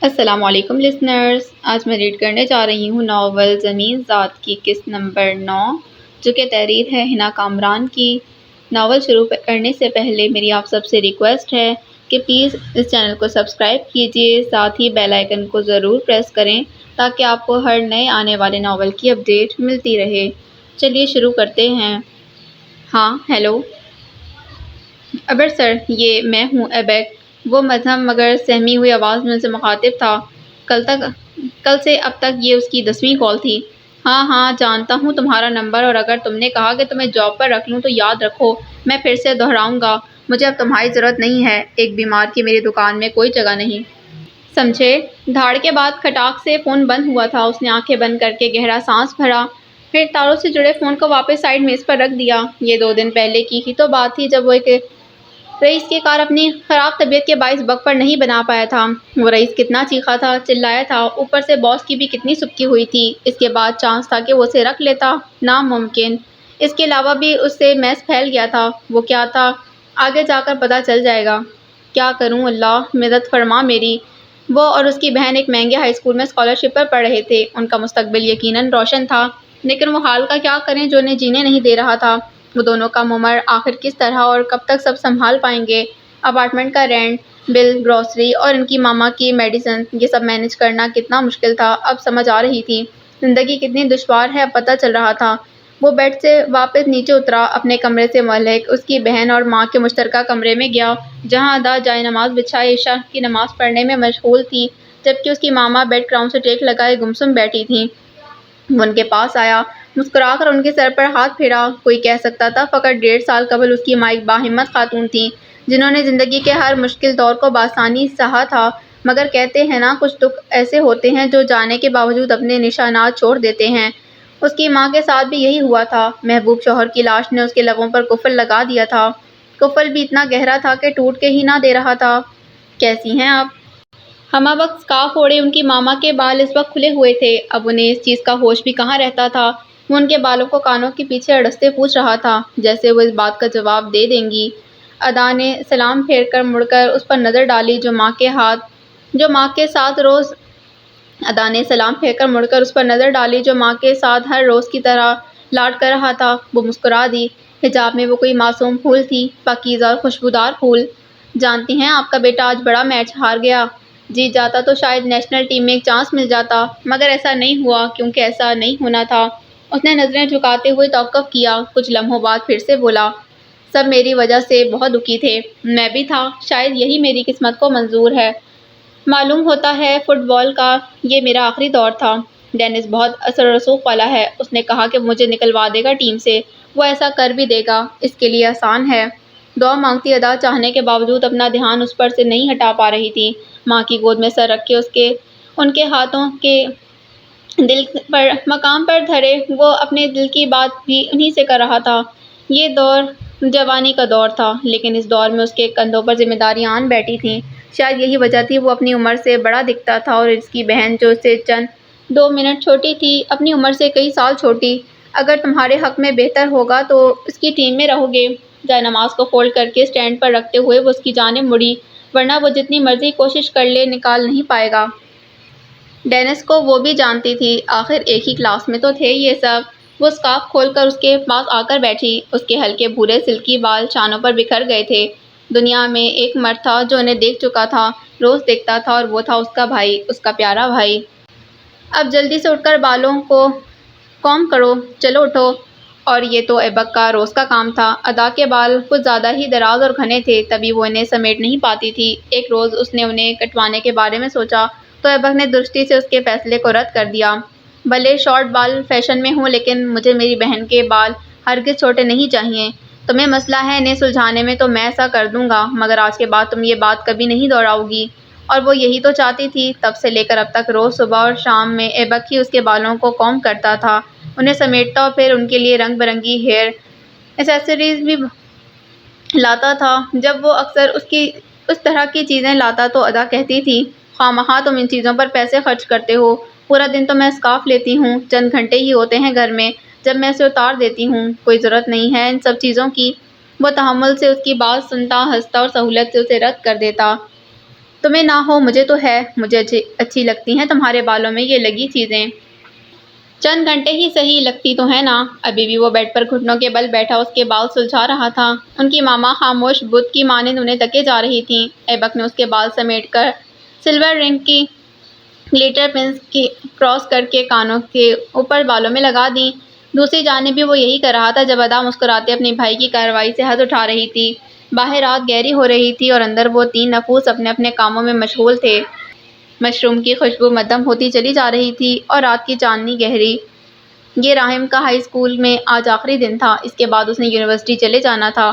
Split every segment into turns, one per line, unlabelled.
السلام علیکم لسنرز، آج میں ریڈ کرنے جا رہی ہوں ناول زمین ذات کی قسط نمبر 9، جو کہ تحریر ہے حنا کامران کی۔ ناول شروع کرنے سے پہلے میری آپ سب سے ریکویسٹ ہے کہ پلیز اس چینل کو سبسکرائب کیجیے، ساتھ ہی بیل آئیکن کو ضرور پریس کریں تاکہ آپ کو ہر نئے آنے والے ناول کی اپڈیٹ ملتی رہے۔ چلیے شروع کرتے ہیں۔ ہاں ہیلو ابر سر، یہ میں ہوں ایبک۔ وہ مدھم مگر سہمی ہوئی آواز میں ان سے مخاطب تھا۔ کل سے اب تک یہ اس کی 10ویں کال تھی۔ ہاں جانتا ہوں تمہارا نمبر، اور اگر تم نے کہا کہ تمہیں جاب پر رکھ لوں تو یاد رکھو میں پھر سے دہراؤں گا، مجھے اب تمہاری ضرورت نہیں ہے۔ ایک بیمار کی میری دکان میں کوئی جگہ نہیں، سمجھے؟ دھاڑ کے بعد کھٹاک سے فون بند ہوا تھا۔ اس نے آنکھیں بند کر کے گہرا سانس بھرا، پھر تاروں سے جڑے فون کو واپس سائیڈ میز پر رکھ دیا۔ یہ 2 دن پہلے کی ہی تو بات تھی جب وہ ایک رئیس کی کار اپنی خراب طبیعت کے باعث وقت پر نہیں بنا پایا تھا۔ وہ رئیس کتنا چیخا تھا، چلایا تھا، اوپر سے باس کی بھی کتنی سبکی ہوئی تھی۔ اس کے بعد چانس تھا کہ وہ اسے رکھ لیتا، ناممکن۔ اس کے علاوہ بھی اس سے میس پھیل گیا تھا۔ وہ کیا تھا، آگے جا کر پتہ چل جائے گا۔ کیا کروں اللہ مدد فرما میری۔ وہ اور اس کی بہن ایک مہنگے ہائی اسکول میں اسکالرشپ پر پڑھ رہے تھے۔ ان کا مستقبل یقیناً روشن تھا، لیکن وہ حال کا کیا کریں جو انہیں جینے نہیں دے رہا تھا۔ وہ دونوں کم عمر آخر کس طرح اور کب تک سب سنبھال پائیں گے؟ اپارٹمنٹ کا رینٹ، بل، گروسری اور ان کی ماما کی میڈیسن، یہ سب مینیج کرنا کتنا مشکل تھا اب سمجھ آ رہی تھی۔ زندگی کتنی دشوار ہے اب پتہ چل رہا تھا۔ وہ بیڈ سے واپس نیچے اترا، اپنے کمرے سے ملحق اس کی بہن اور ماں کے مشترکہ کمرے میں گیا، جہاں ادا جائے نماز بچھائے عشاء کی نماز پڑھنے میں مشغول تھی، جبکہ اس کی ماما بیڈ کراؤن سے ٹیک لگائے گمسم بیٹھی تھیں۔ وہ ان کے پاس آیا، مسکرا کر ان کے سر پر ہاتھ پھیرا۔ کوئی کہہ سکتا تھا فقط 1.5 سال قبل اس کی ماں ایک باہمت خاتون تھیں، جنہوں نے زندگی کے ہر مشکل دور کو بآسانی سہا تھا، مگر کہتے ہیں نا کچھ دکھ ایسے ہوتے ہیں جو جانے کے باوجود اپنے نشانات چھوڑ دیتے ہیں۔ اس کی ماں کے ساتھ بھی یہی ہوا تھا۔ محبوب شوہر کی لاش نے اس کے لبوں پر قفل لگا دیا تھا، قفل بھی اتنا گہرا تھا کہ ٹوٹ کے ہی نہ دے رہا تھا۔ کیسی ہیں آپ؟ ہمہ وقت سکارف اوڑھے ان کی ماما کے بال اس وقت کھلے ہوئے تھے۔ اب انہیں اس چیز کا ہوش بھی کہاں رہتا تھا۔ وہ ان کے بالوں کو کانوں کے پیچھے اڑستے پوچھ رہا تھا، جیسے وہ اس بات کا جواب دے دیں گی۔ ادا نے سلام پھیر کر مڑ کر اس پر نظر ڈالی جو ماں کے ساتھ ہر روز کی طرح لاڈ کر رہا تھا۔ وہ مسکرا دی۔ حجاب میں وہ کوئی معصوم پھول تھی، پاکیزہ اور خوشبودار پھول۔ جانتی ہیں آپ کا بیٹا آج بڑا میچ ہار گیا۔ جیت جاتا تو شاید نیشنل ٹیم میں ایک چانس مل جاتا، مگر ایسا نہیں ہوا، کیونکہ ایسا نہیں ہونا تھا۔ اس نے نظریں جھکاتے ہوئے توقف کیا، کچھ لمحوں بعد پھر سے بولا، سب میری وجہ سے بہت دکھی تھے، میں بھی تھا، شاید یہی میری قسمت کو منظور ہے۔ معلوم ہوتا ہے فٹ بال کا یہ میرا آخری دور تھا۔ ڈینس بہت اثر و رسوخ والا ہے، اس نے کہا کہ مجھے نکلوا دے گا ٹیم سے، وہ ایسا کر بھی دے گا، اس کے لیے آسان ہے۔ دعا مانگتی ادا چاہنے کے باوجود اپنا دھیان اس پر سے نہیں ہٹا پا رہی تھی۔ ماں کی گود میں سر رکھ کے ان کے ہاتھوں کے دل پر مقام پر دھرے وہ اپنے دل کی بات بھی انہی سے کر رہا تھا۔ یہ دور جوانی کا دور تھا، لیکن اس دور میں اس کے کندھوں پر ذمہ داریاں آن بیٹھی تھیں۔ شاید یہی وجہ تھی وہ اپنی عمر سے بڑا دکھتا تھا، اور اس کی بہن جو اس سے چند 2 منٹ چھوٹی تھی، اپنی عمر سے کئی سال چھوٹی۔ اگر تمہارے حق میں بہتر ہوگا تو اس کی ٹیم میں رہو گے۔ جائے نماز کو فولڈ کر کے اسٹینڈ پر رکھتے ہوئے وہ اس کی جانب مڑی، ورنہ وہ جتنی مرضی کوشش کر لے نکال نہیں پائے گا۔ ڈینس کو وہ بھی جانتی تھی، آخر ایک ہی کلاس میں تو تھے یہ سب۔ وہ اسکارف کھول کر اس کے پاس آ کر بیٹھی، اس کے ہلکے بھورے سلکی بال شانوں پر بکھر گئے تھے۔ دنیا میں ایک مرد تھا جو انہیں دیکھ چکا تھا، روز دیکھتا تھا، اور وہ تھا اس کا بھائی، اس کا پیارا بھائی۔ اب جلدی سے اٹھ کر بالوں کو کوم کرو، چلو اٹھو۔ اور یہ تو ایبک کا روز کا کام تھا۔ ادا کے بال کچھ زیادہ ہی دراز اور گھنے تھے، تبھی وہ انہیں سمیٹ نہیں پاتی تھی۔ ایک روز اس نے انہیں کٹوانے کے بارے میں سوچا تو ایبک نے درستی سے اس کے فیصلے کو رد کر دیا۔ بھلے شارٹ بال فیشن میں ہوں، لیکن مجھے میری بہن کے بال ہرگز چھوٹے نہیں چاہئے۔ تمہیں مسئلہ ہے انہیں سلجھانے میں تو میں ایسا کر دوں گا، مگر آج کے بعد تم یہ بات کبھی نہیں دہراؤ گی۔ اور وہ یہی تو چاہتی تھی۔ تب سے لے کر اب تک روز صبح اور شام میں ایبک ہی اس کے بالوں کو کوم کرتا تھا، انہیں سمیٹتا اور پھر ان کے لیے رنگ برنگی ہیئر ایسیسریز بھی لاتا تھا۔ جب وہ اکثر اس طرح کی چیزیں لاتا تو ادا کہتی تھی، خواہ مخواہ تم ان چیزوں پر پیسے خرچ کرتے ہو، پورا دن تو میں اسکارف لیتی ہوں، چند گھنٹے ہی ہوتے ہیں گھر میں، جب میں اسے اتار دیتی ہوں، کوئی ضرورت نہیں ہے ان سب چیزوں کی۔ وہ تحمل سے اس کی بات سنتا، ہنستا اور سہولت سے اسے رد کر دیتا۔ تمہیں نہ ہو مجھے تو ہے، مجھے اچھی لگتی ہیں تمہارے بالوں میں یہ لگی چیزیں۔ چند گھنٹے ہی صحیح لگتی تو ہے نا۔ ابھی بھی وہ بیڈ پر گھٹنوں کے بل بیٹھا اس کے بال سلجھا رہا تھا۔ ان کی ماما خاموش بت کی مانند انہیں تکے جا رہی تھیں۔ ایبک نے اس کے بال سمیٹ کر سلور رنگ کی گلیٹر پنس کی کراس کر کے کانوں کے اوپر بالوں میں لگا دیں۔ دوسری جانب بھی وہ یہی کر رہا تھا جب ادا مسکراتے اپنے بھائی کی کارروائی سے ہاتھ اٹھا رہی تھی۔ باہر رات گہری ہو رہی تھی اور اندر وہ تین نفوس اپنے اپنے کاموں میں مشغول تھے۔ مشروم کی خوشبو مدھم ہوتی چلی جا رہی تھی اور رات کی چاندنی گہری۔ یہ راہم کا ہائی اسکول میں آج آخری دن تھا، اس کے بعد اس نے یونیورسٹی چلے جانا تھا۔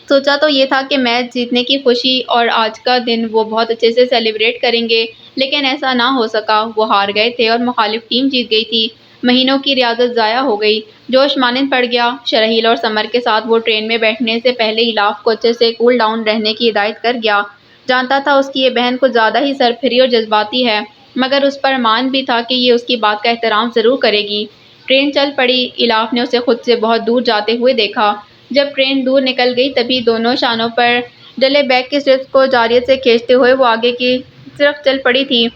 سوچا تو یہ تھا کہ میچ جیتنے کی خوشی اور آج کا دن وہ بہت اچھے سے سیلیبریٹ کریں گے، لیکن ایسا نہ ہو سکا۔ وہ ہار گئے تھے اور مخالف ٹیم جیت گئی تھی۔ مہینوں کی ریاضت ضائع ہو گئی، جوش مانند پڑ گیا۔ شرحیل اور سمر کے ساتھ وہ ٹرین میں بیٹھنے سے پہلے الاف کو اچھے سے کول ڈاؤن رہنے کی ہدایت کر گیا۔ جانتا تھا اس کی یہ بہن کچھ زیادہ ہی سرپھری اور جذباتی ہے، مگر اس پر مان بھی تھا کہ یہ اس کی بات کا احترام ضرور کرے گی۔ ٹرین چل پڑی۔ الاف نے اسے خود سے بہت دور جاتے ہوئے دیکھا۔ جب ٹرین دور نکل گئی تبھی دونوں شانوں پر ڈلے بیگ کی اسٹرپس کو جارحیت سے کھینچتے ہوئے وہ آگے کی طرف چل پڑی تھی۔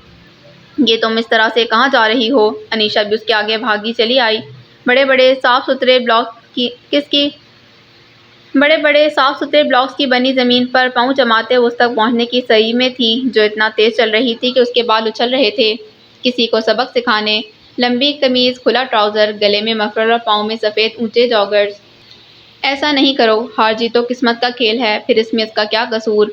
یہ تم اس طرح سے کہاں جا رہی ہو؟ انیشا بھی اس کے آگے بھاگی چلی آئی۔ بڑے بڑے صاف ستھرے بلاکس کی بنی زمین پر پاؤں جماتے اس تک پہنچنے کی سعی میں تھی جو اتنا تیز چل رہی تھی کہ اس کے بال اچھل رہے تھے۔ کسی کو سبق سکھانے۔ لمبی قمیض، کھلا ٹراؤزر، گلے میں مفلر اور پاؤں میں سفید اونچے جاگرز۔ ایسا نہیں کرو، ہار جیت تو قسمت کا کھیل ہے، پھر اس میں اس کا کیا قصور؟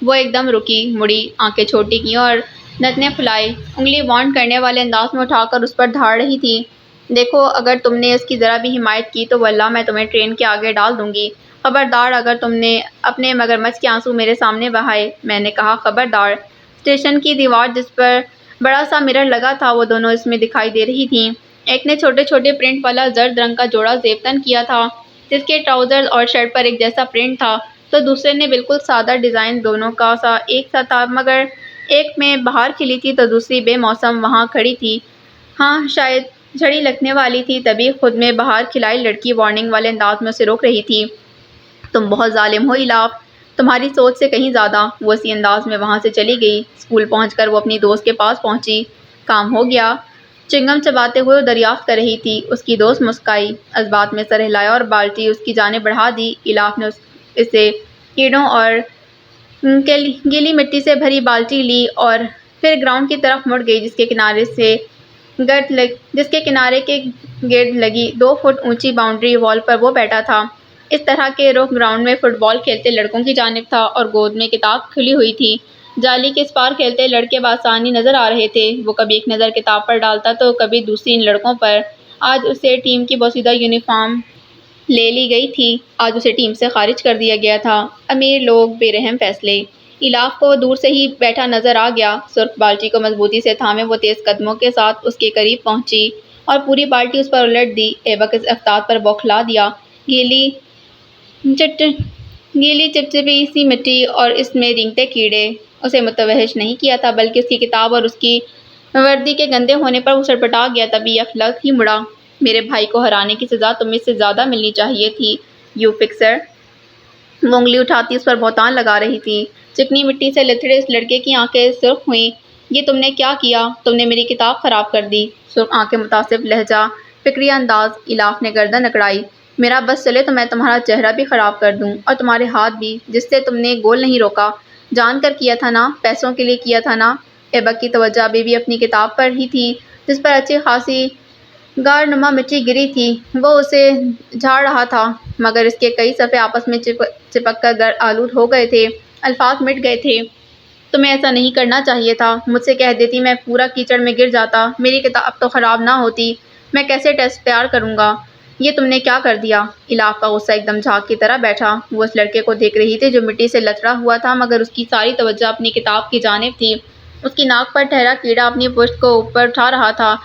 وہ ایک دم رکی، مڑی، آنکھیں چھوٹی کیں اور نتنے پھلائے، انگلی وارن کرنے والے انداز میں اٹھا کر اس پر دھاڑ رہی تھی۔ دیکھو، اگر تم نے اس کی ذرا بھی حمایت کی تو واللہ میں تمہیں ٹرین کے آگے ڈال دوں گی۔ خبردار اگر تم نے اپنے مگرمچھ کے آنسو میرے سامنے بہائے۔ میں نے کہا خبردار۔ اسٹیشن کی دیوار جس پر بڑا سا مرر لگا تھا وہ دونوں اس میں دکھائی دے رہی تھیں۔ ایک نے چھوٹے چھوٹے پرنٹ والا زرد رنگ کا جوڑا زیب تن کیا تھا جس کے ٹراؤزر اور شرٹ پر ایک جیسا پرنٹ تھا، تو دوسرے نے بالکل سادہ ڈیزائن، دونوں کا سا ایک سا تھا، مگر ایک میں بہار کھلی تھی تو دوسری بے موسم وہاں کھڑی تھی۔ ہاں، شاید جھڑی لگنے والی تھی، تبھی خود میں بہار کھلائی لڑکی وارننگ والے انداز میں اسے روک رہی تھی۔ تم بہت ظالم ہو الاف، تمہاری سوچ سے کہیں زیادہ۔ وہ اسی انداز میں وہاں سے چلی گئی۔ اسکول پہنچ کر وہ اپنی دوست کے پاس پہنچی۔ کام ہو گیا؟ چنگم چباتے ہوئے وہ دریافت کر رہی تھی۔ اس کی دوست مسکرائی، اثبات میں سر ہلایا اور بالٹی اس کی جانب بڑھا دی۔ الاف نے اسے کیڑوں اور گیلی مٹی سے بھری بالٹی لی اور پھر گراؤنڈ کی طرف مڑ گئی جس کے کنارے کے گرد لگی 2 فٹ اونچی باؤنڈری وال پر وہ بیٹھا تھا۔ اس طرح کے رخ گراؤنڈ میں فٹ بال کھیلتے لڑکوں کی جانب تھا اور گود میں کتاب کھلی ہوئی تھی۔ جالی کے اس پار کھیلتے لڑکے بآسانی نظر آ رہے تھے۔ وہ کبھی ایک نظر کتاب پر ڈالتا تو کبھی دوسری ان لڑکوں پر۔ آج اسے ٹیم کی بوسیدہ یونیفارم لے لی گئی تھی، آج اسے ٹیم سے خارج کر دیا گیا تھا۔ امیر لوگ، بے رحم فیصلے۔ الاف کو دور سے ہی بیٹھا نظر آ گیا۔ سرخ بالٹی کو مضبوطی سے تھامے وہ تیز قدموں کے ساتھ اس کے قریب پہنچی اور پوری بالٹی اس پر الٹ دی۔ ایبک اس افتاد پر بوکھلا دیا۔ گیلی چپچپی سی مٹی اور اس میں رینگتے کیڑے اسے متوحش نہیں کیا تھا، بلکہ اس کی کتاب اور اس کی وردی کے گندے ہونے پر وہ سڑپٹا گیا۔ تبھی یخلق ہی مڑا۔ میرے بھائی کو ہرانے کی سزا تمہیں سے زیادہ ملنی چاہیے تھی، یو فکسر۔ وہ انگلی اٹھاتی اس پر بہتان لگا رہی تھی۔ چکنی مٹی سے لتھڑے اس لڑکے کی آنکھیں سرخ ہوئیں۔ یہ تم نے کیا کیا؟ تم نے میری کتاب خراب کر دی۔ سرخ آنکھیں، متعصب لہجہ، فکریہ انداز۔ الاف نے گردن اکڑائی۔ میرا بس چلے تو میں تمہارا چہرہ بھی خراب کر دوں اور تمہارے ہاتھ بھی، جس سے تم نے گول نہیں روکا۔ جان کر کیا تھا نا، پیسوں کے لیے کیا تھا نا۔ ایبک کی توجہ ابھی بھی اپنی کتاب پر ہی تھی جس پر اچھی خاصی غار نما مٹی گری تھی۔ وہ اسے جھاڑ رہا تھا، مگر اس کے کئی صفحے آپس میں چپک کر گرد آلود ہو گئے تھے، الفاظ مٹ گئے تھے۔ تمہیں ایسا نہیں کرنا چاہیے تھا، مجھ سے کہہ دیتی میں پورا کیچڑ میں گر جاتا، میری کتاب تو خراب نہ ہوتی، میں کیسے ٹیسٹ تیار کروں گا۔ یہ تم نے کیا کر دیا؟ الاف کا غصہ ایک دم جھاگ کی طرح بیٹھا۔ وہ اس لڑکے کو دیکھ رہی تھی جو مٹی سے لتڑا ہوا تھا، مگر اس کی ساری توجہ اپنی کتاب کی جانب تھی۔ اس کی ناک پر ٹھہرا کیڑا اپنی پشت کو اوپر اٹھا رہا تھا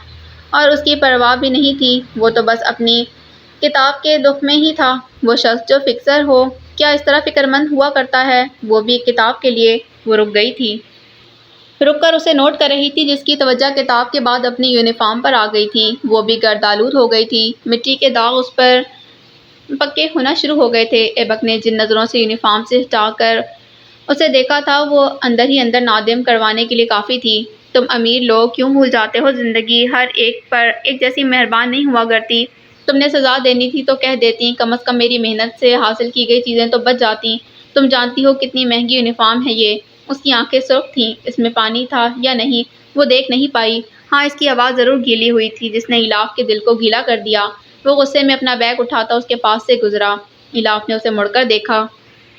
اور اس کی پرواہ بھی نہیں تھی، وہ تو بس اپنی کتاب کے دکھ میں ہی تھا۔ وہ شخص جو فکسر ہو کیا اس طرح فکر مند ہوا کرتا ہے، وہ بھی ایک کتاب کے لیے؟ وہ رک گئی تھی، رک کر اسے نوٹ کر رہی تھی جس کی توجہ کتاب کے بعد اپنی یونیفارم پر آ گئی تھی۔ وہ بھی گرد آلود ہو گئی تھی، مٹی کے داغ اس پر پکے ہونا شروع ہو گئے تھے۔ ایبک نے جن نظروں سے یونیفارم سے ہٹا کر اسے دیکھا تھا وہ اندر ہی اندر نادم کروانے کے لیے کافی تھی۔ تم امیر لوگ کیوں بھول جاتے ہو زندگی ہر ایک پر ایک جیسی مہربان نہیں ہوا کرتی۔ تم نے سزا دینی تھی تو کہہ دیتی، کم از کم میری محنت سے حاصل کی گئی چیزیں تو بچ جاتی۔ تم جانتی ہو کتنی مہنگی یونیفارم ہے یہ۔ اس کی آنکھیں سرخ تھیں، اس میں پانی تھا یا نہیں وہ دیکھ نہیں پائی۔ ہاں، اس کی آواز ضرور گیلی ہوئی تھی جس نے الاف کے دل کو گیلا کر دیا۔ وہ غصے میں اپنا بیگ اٹھاتا اس کے پاس سے گزرا۔ الاف نے اسے مڑ کر دیکھا۔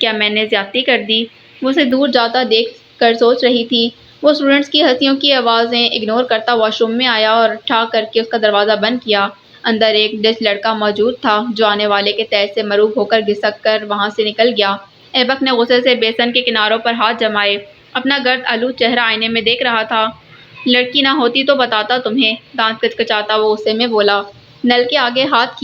کیا میں نے زیادتی کر دی؟ وہ اسے دور جاتا دیکھ کر سوچ رہی تھی۔ وہ اسٹوڈنٹس کی ہنسیوں کی آوازیں اگنور کرتا واش روم میں آیا اور ٹھا کر کے اس کا دروازہ بند کیا۔ اندر ایک ڈچ لڑکا موجود تھا جو آنے والے کے تہہ سے مروب ہو کر گھسک کر وہاں سے نکل گیا۔ ایبک نے غصے سے بیسن کے کناروں پر ہاتھ جمائے، اپنا گرد آلود چہرہ آئینے میں دیکھ رہا تھا۔ لڑکی نہ ہوتی تو بتاتا تمہیں، دانت کچکچاتا وہ غصے میں بولا۔ نل کے آگے ہاتھ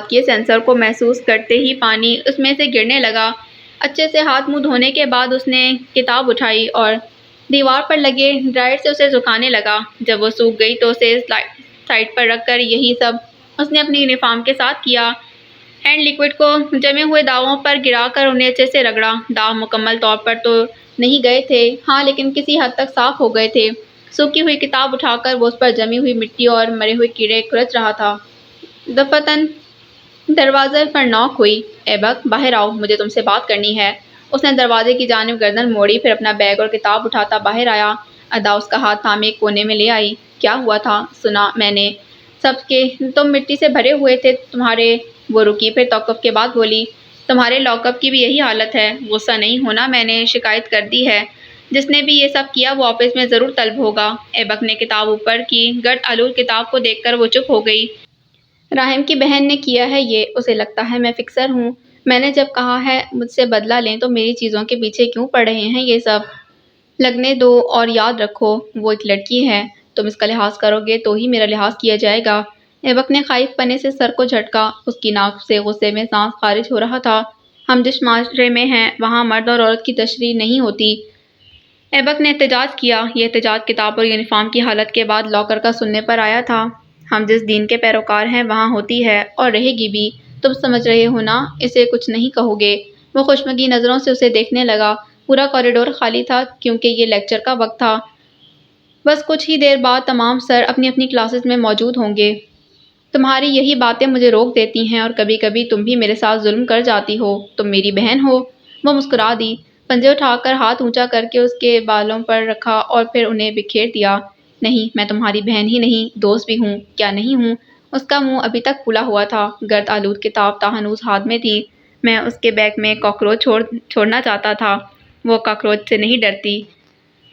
کیے سینسر کو محسوس کرتے ہی پانی اس میں سے گرنے لگا۔ اچھے سے ہاتھ منہ دھونے کے بعد اس نے کتاب اٹھائی اور دیوار پر لگے ڈرائر سے اسے سکھانے لگا۔ جب وہ سوکھ گئی تو اسے سائڈ پر رکھ کر یہی سب اس نے اپنی یونیفارم کے ساتھ کیا۔ ہینڈ لیکوئڈ کو جمے ہوئے داغوں پر گرا کر انہیں اچھے سے رگڑا۔ داغ مکمل طور پر تو نہیں گئے تھے، ہاں، لیکن کسی حد تک صاف ہو گئے تھے۔ سوکھی ہوئی کتاب اٹھا کر وہ اس پر جمی ہوئی مٹی اور مرے ہوئے کیڑے کھرچ رہا تھا۔ دفتن دروازے پر نوک ہوئی۔ ایبک، باہر آؤ، مجھے تم سے بات کرنی ہے۔ اس نے دروازے کی جانب گردن موڑی، پھر اپنا بیگ اور کتاب اٹھاتا باہر آیا۔ ادا اس کا ہاتھ تھامے ایک کونے میں لے آئی۔ کیا ہوا تھا؟ سنا میں نے سب کے تم مٹی سے بھرے ہوئے تھے تمہارے۔ وہ رکی، پھر توقف کے بعد بولی، تمہارے لاک اپ کی بھی یہی حالت ہے۔ غصہ نہیں ہونا، میں نے شکایت کر دی ہے۔ جس نے بھی یہ سب کیا وہ آفس میں ضرور طلب ہوگا۔ ایبک نے کتاب اوپر کی گرد آلود کتاب کو دیکھ کر وہ چپ ہو گئی۔ راہم کی بہن نے کیا ہے یہ، اسے لگتا ہے میں فکسر ہوں۔ میں نے جب کہا ہے مجھ سے بدلہ لیں تو میری چیزوں کے پیچھے کیوں پڑ رہے ہیں یہ سب؟ لگنے دو اور یاد رکھو وہ ایک لڑکی ہے، تم اس کا لحاظ کرو گے تو ہی میرا لحاظ کیا جائے گا۔ ایبک نے خائف پنے سے سر کو جھٹکا، اس کی ناک سے غصے میں سانس خارج ہو رہا تھا۔ ہم جس معاشرے میں ہیں وہاں مرد اور عورت کی تشریح نہیں ہوتی۔ ایبک نے احتجاج کیا۔ یہ احتجاج کتاب اور یونیفارم کی حالت کے بعد لاکر کا سننے پر آیا تھا۔ ہم جس دین کے پیروکار ہیں وہاں ہوتی ہے اور رہے گی بھی، تم سمجھ رہے ہو نا؟ اسے کچھ نہیں کہو گے؟ وہ خوشمگی نظروں سے اسے دیکھنے لگا۔ پورا کوریڈور خالی تھا کیونکہ یہ لیکچر کا وقت تھا۔ بس کچھ ہی دیر بعد تمام سر اپنی اپنی کلاسز میں موجود ہوں گے۔ تمہاری یہی باتیں مجھے روک دیتی ہیں اور کبھی کبھی تم بھی میرے ساتھ ظلم کر جاتی ہو۔ تم میری بہن ہو۔ وہ مسکرا دی، پنجے اٹھا کر ہاتھ اونچا کر کے اس کے بالوں پر رکھا اور پھر انہیں بکھیر دیا۔ نہیں، میں تمہاری بہن ہی نہیں، دوست بھی ہوں۔ کیا نہیں ہوں؟ اس کا منہ ابھی تک پھولا ہوا تھا، گرد آلود کتاب تاہنوز ہاتھ میں تھی۔ میں اس کے بیگ میں کاکروچ چھوڑنا چاہتا تھا، وہ کاکروچ سے نہیں ڈرتی۔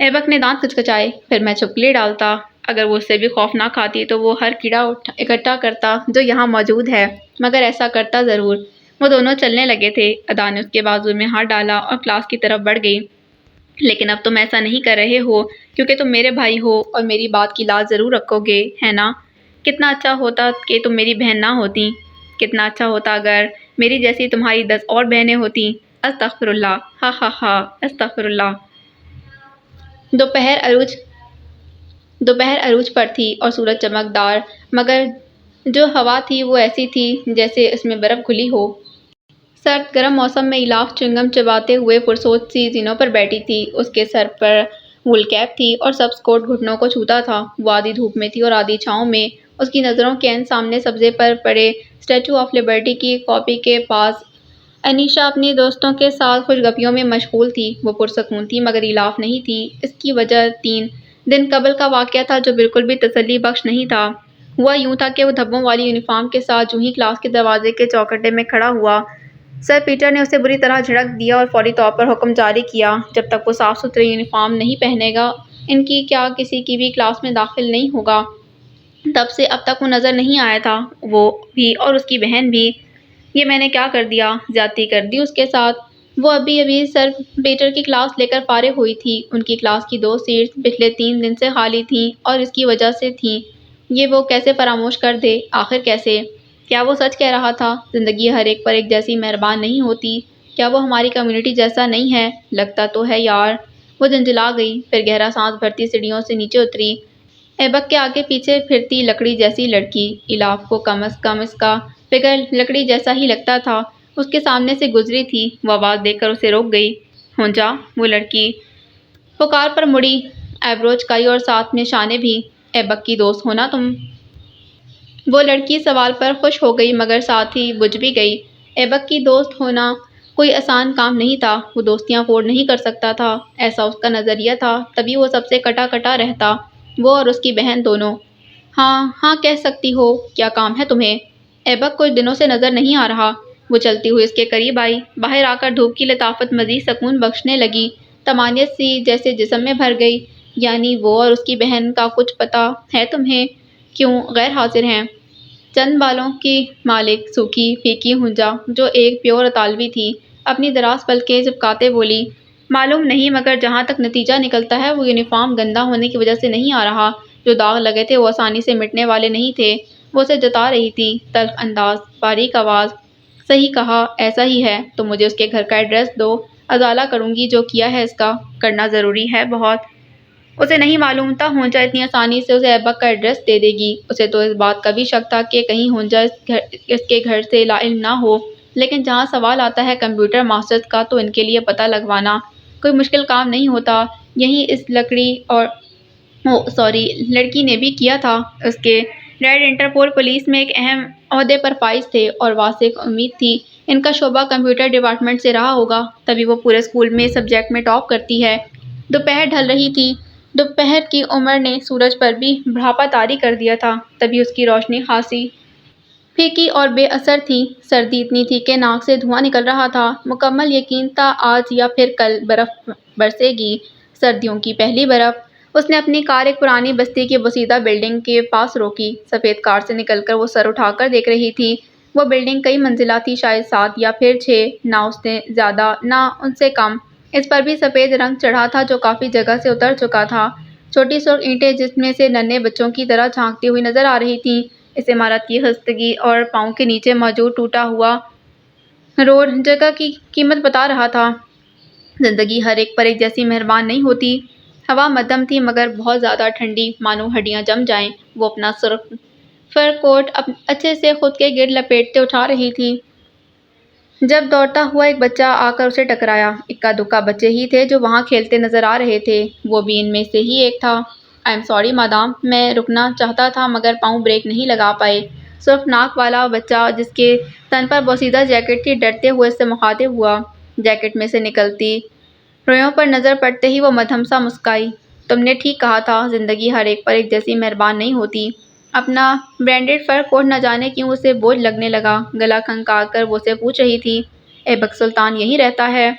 ایبک نے دانت کچکچائے، پھر میں چھپکلی ڈالتا۔ اگر وہ اس سے بھی خوف نہ کھاتی تو وہ ہر کیڑا اکٹھا کرتا جو یہاں موجود ہے، مگر ایسا کرتا ضرور۔ وہ دونوں چلنے لگے تھے۔ ادا نے اس کے بازو میں ہاتھ ڈالا اور کلاس کی طرف بڑھ گئی۔ لیکن اب تم ایسا نہیں کر رہے ہو کیونکہ تم میرے بھائی ہو اور میری بات کی لاج ضرور رکھو گے، ہے نا؟ کتنا اچھا ہوتا کہ تم میری بہن نہ ہوتی۔ کتنا اچھا ہوتا اگر میری جیسی تمہاری 10 اور بہنیں ہوتی۔ استغفر اللہ، ہا ہا ہا، استغفر اللہ۔ دوپہر عروج پر تھی اور سورج چمکدار، مگر جو ہوا تھی وہ ایسی تھی جیسے اس میں برف گھلی ہو۔ سرد گرم موسم میں الاف چنگم چباتے ہوئے پرسوچ سی زینوں پر بیٹھی تھی۔ اس کے سر پر وول کیپ تھی اور سبز کوٹ گھٹنوں کو چھوتا تھا۔ وہ آدھی دھوپ میں تھی اور آدھی چھاؤں میں۔ اس کی نظروں کے عین سامنے سبزے پر پڑے اسٹیچو آف لبرٹی کی کاپی کے پاس انیشا اپنی دوستوں کے ساتھ خوش گپیوں میں مشغول تھی۔ وہ پرسکون تھی مگر الاف نہیں تھی۔ اس کی وجہ 3 دن قبل کا واقعہ تھا جو بالکل بھی تسلی بخش نہیں تھا۔ ہوا یوں تھا کہ وہ دھبوں والی یونیفارم کے ساتھ جو ہی کلاس کے دروازے کے چوکھٹے میں کھڑا ہوا، سر پیٹر نے اسے بری طرح جھڑک دیا اور فوری طور پر حکم جاری کیا، جب تک وہ صاف ستھری یونیفارم نہیں پہنے گا ان کی کیا کسی کی بھی کلاس میں داخل نہیں ہوگا۔ تب سے اب تک وہ نظر نہیں آیا تھا، وہ بھی اور اس کی بہن بھی۔ یہ میں نے کیا کر دیا؟ زیادتی کر دی اس کے ساتھ۔ وہ ابھی سر پیٹر کی کلاس لے کر فارغ ہوئی تھی۔ ان کی کلاس کی 2 سیٹس پچھلے 3 دن سے خالی تھیں اور اس کی وجہ سے تھیں۔ یہ وہ کیسے فراموش کر دے؟ آخر کیسے؟ کیا وہ سچ کہہ رہا تھا؟ زندگی ہر ایک پر ایک جیسی مہربان نہیں ہوتی۔ کیا وہ ہماری کمیونٹی جیسا نہیں ہے؟ لگتا تو ہے یار۔ وہ جھنجھلا گئی، پھر گہرا سانس بھرتی سیڑھیوں سے نیچے اتری۔ ایبک کے آگے پیچھے پھرتی لکڑی جیسی لڑکی۔ الاف کو کم از کم اس کا فگر لکڑی جیسا ہی لگتا تھا۔ اس کے سامنے سے گزری تھی، وہ آواز دے کر اسے روک گئی۔ ہونجا، وہ لڑکی پکار پر مڑی، ایبرو چکائی اور ساتھ میں شانے بھی۔ ایبک کی دوست ہو نا تم؟ وہ لڑکی سوال پر خوش ہو گئی مگر ساتھ ہی بجھ بھی گئی۔ ایبک کی دوست ہونا کوئی آسان کام نہیں تھا، وہ دوستیاں فورڈ نہیں کر سکتا تھا، ایسا اس کا نظریہ تھا، تبھی وہ سب سے کٹا کٹا رہتا، وہ اور اس کی بہن دونوں۔ ہاں ہاں کہہ سکتی ہو، کیا کام ہے تمہیں؟ ایبک کچھ دنوں سے نظر نہیں آ رہا۔ وہ چلتی ہوئی اس کے قریب آئی، باہر آ کر دھوپ کی لطافت مزید سکون بخشنے لگی، طمانینت سی جیسے جسم میں بھر گئی۔ یعنی وہ اور اس کی بہن کا کچھ پتہ ہے تمہیں؟ کیوں غیر حاضر ہیں؟ چند بالوں کی مالک سوکھی پھیکی ہونجا جو ایک پیور اطالوی تھی، اپنی دراز پلکیں جھپکاتے بولی، معلوم نہیں مگر جہاں تک نتیجہ نکلتا ہے وہ یونیفارم گندا ہونے کی وجہ سے نہیں آ رہا، جو داغ لگے تھے وہ آسانی سے مٹنے والے نہیں تھے۔ وہ اسے جتا رہی تھی، تلخ انداز، باریک آواز، صحیح کہا، ایسا ہی ہے، تم مجھے اس کے گھر کا ایڈریس دو، ازالہ کروں گی جو کیا ہے اس کا، کرنا ضروری ہے بہت۔ اسے نہیں معلوم تھا ہونجا اتنی آسانی سے اسے ایبک کا ایڈریس دے دے گی، اسے تو اس بات کا بھی شک تھا کہ کہیں ہونجا اس کے گھر سے لاعلم نہ ہو، لیکن جہاں سوال آتا ہے کمپیوٹر ماسٹرز کا تو ان کے لیے پتہ لگوانا کوئی مشکل کام نہیں ہوتا۔ یہی اس لڑکی نے بھی کیا تھا، اس کے ڈیڈ انٹرپول پولیس میں ایک اہم عہدے پر فائز تھے اور واسق امید تھی ان کا شعبہ کمپیوٹر ڈپارٹمنٹ سے رہا ہوگا، تبھی وہ پورے اسکول میں اس سبجیکٹ میں ٹاپ کرتی ہے۔ دوپہر ڈھل رہی تھی، دوپہر کی عمر نے سورج پر بھی بڑھاپا طاری کر دیا تھا، تبھی اس کی روشنی خاصی پھیکی اور بے اثر تھی، سردی اتنی تھی کہ ناک سے دھواں نکل رہا تھا، مکمل یقین تھا آج یا پھر کل برف برسے گی، سردیوں کی پہلی برف۔ اس نے اپنی کار ایک پرانی بستی کی بوسیدہ بلڈنگ کے پاس روکی، سفید کار سے نکل کر وہ سر اٹھا کر دیکھ رہی تھی۔ وہ بلڈنگ کئی منزلہ تھی، شاید 7 یا پھر 6، نہ اس سے زیادہ نہ ان سے کم، اس پر بھی سفید رنگ چڑھا تھا جو کافی جگہ سے اتر چکا تھا، چھوٹی سرخ اینٹیں جس میں سے ننھے بچوں کی طرح جھانکتی ہوئی نظر آ رہی تھیں۔ اس عمارت کی خستگی اور پاؤں کے نیچے موجود ٹوٹا ہوا روڈ جگہ کی قیمت بتا رہا تھا۔ زندگی ہر ایک پر ایک جیسی مہربان نہیں ہوتی۔ ہوا مدھم تھی مگر بہت زیادہ ٹھنڈی، مانو ہڈیاں جم جائیں۔ وہ اپنا سرخ فر کوٹ اچھے سے خود کے گرد لپیٹتے اٹھا رہی تھی جب دوڑتا ہوا ایک بچہ آ کر اسے ٹکرایا۔ اکا دکا بچے ہی تھے جو وہاں کھیلتے نظر آ رہے تھے، وہ بھی ان میں سے ہی ایک تھا۔ آئی ایم سوری مادام، میں رکنا چاہتا تھا مگر پاؤں بریک نہیں لگا پائے۔ سرخ ناک والا بچہ جس کے تن پر بوسیدہ جیکٹ تھی ڈرتے ہوئے اس سے مخاطب ہوا۔ جیکٹ میں سے نکلتی رویوں پر نظر پڑتے ہی وہ مدھم سا مسکرائی۔ تم نے ٹھیک کہا تھا، زندگی ہر ایک پر ایک جیسی مہربان نہیں ہوتی۔ اپنا برینڈڈ فر کوٹ نہ جانے کیوں اسے بوجھ لگنے لگا، گلا کھنکا کر وہ اسے پوچھ رہی تھی، ایبک سلطان یہیں رہتا ہے؟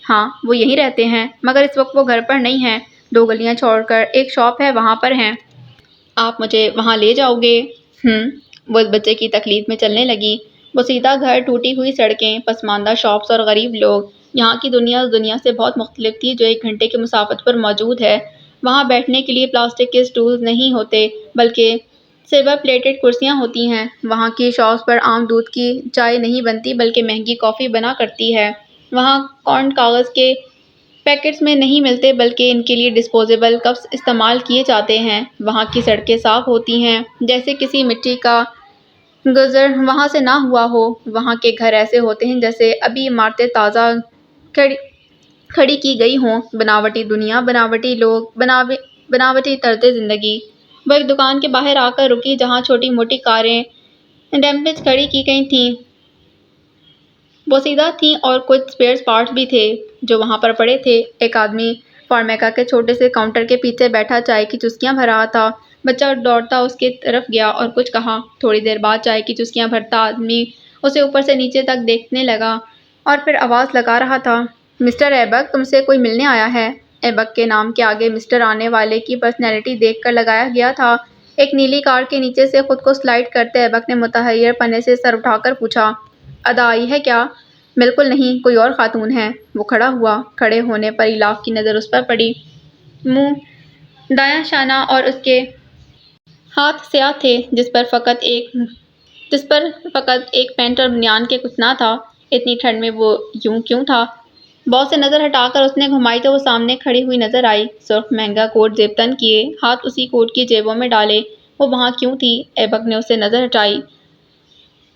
ہاں وہ یہیں رہتے ہیں مگر اس وقت وہ گھر پر نہیں ہیں، 2 گلیاں چھوڑ کر ایک شاپ ہے وہاں پر ہیں۔ آپ مجھے وہاں لے جاؤ گے؟ وہ اس بچے کی تقلید میں چلنے لگی۔ بوسیدہ گھر، ٹوٹی ہوئی سڑکیں، پسماندہ شاپس اور غریب لوگ، یہاں کی دنیا اس دنیا سے بہت مختلف تھی جو 1 گھنٹے کی مسافت پر موجود ہے۔ وہاں بیٹھنے کے لیے پلاسٹک کے اسٹولز نہیں ہوتے بلکہ سلور پلیٹڈ کرسیاں ہوتی ہیں۔ وہاں کی شاپس پر عام دودھ کی چائے نہیں بنتی بلکہ مہنگی کافی بنا کرتی ہے۔ وہاں کارن کاغذ کے پیکٹس میں نہیں ملتے بلکہ ان کے لیے ڈسپوزیبل کپس استعمال کیے جاتے ہیں۔ وہاں کی سڑکیں صاف ہوتی ہیں جیسے کسی مٹی کا گزر وہاں سے نہ ہوا ہو۔ وہاں کے گھر ایسے ہوتے ہیں جیسے ابھی عمارتیں تازہ کھڑی کی گئی ہوں۔ بناوٹی دنیا، بناوٹی لوگ، بناوٹی طرز زندگی۔ وہ ایک دکان کے باہر آ کر رکی جہاں چھوٹی موٹی کاریں ڈیمپلز کھڑی کی گئی تھیں، بوسیدہ تھیں اور کچھ اسپیئر پارٹس بھی تھے جو وہاں پر پڑے تھے۔ ایک آدمی فارمیکا کے چھوٹے سے کاؤنٹر کے پیچھے بیٹھا چائے کی چسکیاں بھر رہا تھا۔ بچہ دوڑتا اس کی طرف گیا اور کچھ کہا۔ تھوڑی دیر بعد چائے کی چسکیاں بھرتا آدمی اسے اوپر سے نیچے تک دیکھنے لگا اور پھر آواز لگا رہا تھا، مسٹر ایبک، تم سے کوئی ملنے آیا ہے۔ ایبک کے نام کے آگے مسٹر آنے والے کی پرسنالٹی دیکھ کر لگایا گیا تھا۔ ایک نیلی کار کے نیچے سے خود کو سلائیڈ کرتے ایبک نے متحیر پنے سے سر اٹھا کر پوچھا، ادا آئی ہے کیا؟ بالکل نہیں، کوئی اور خاتون ہے۔ وہ کھڑا ہوا، کھڑے ہونے پر ایلاف کی نظر اس پر پڑی، منہ دایاں شانہ اور اس کے ہاتھ سیاہ تھے جس پر فقط ایک پینٹ اور بنیان کے کچھ نہ تھا۔ اتنی ٹھنڈ میں وہ یوں کیوں تھا؟ باس سے نظر ہٹا کر اس نے گھمائی تو وہ سامنے کھڑی ہوئی نظر آئی، سرخ مہنگا کوٹ زیب تن کیے، ہاتھ اسی کوٹ کی جیبوں میں ڈالے۔ وہ وہاں کیوں تھی؟ ایبک نے اس سے نظر ہٹائی۔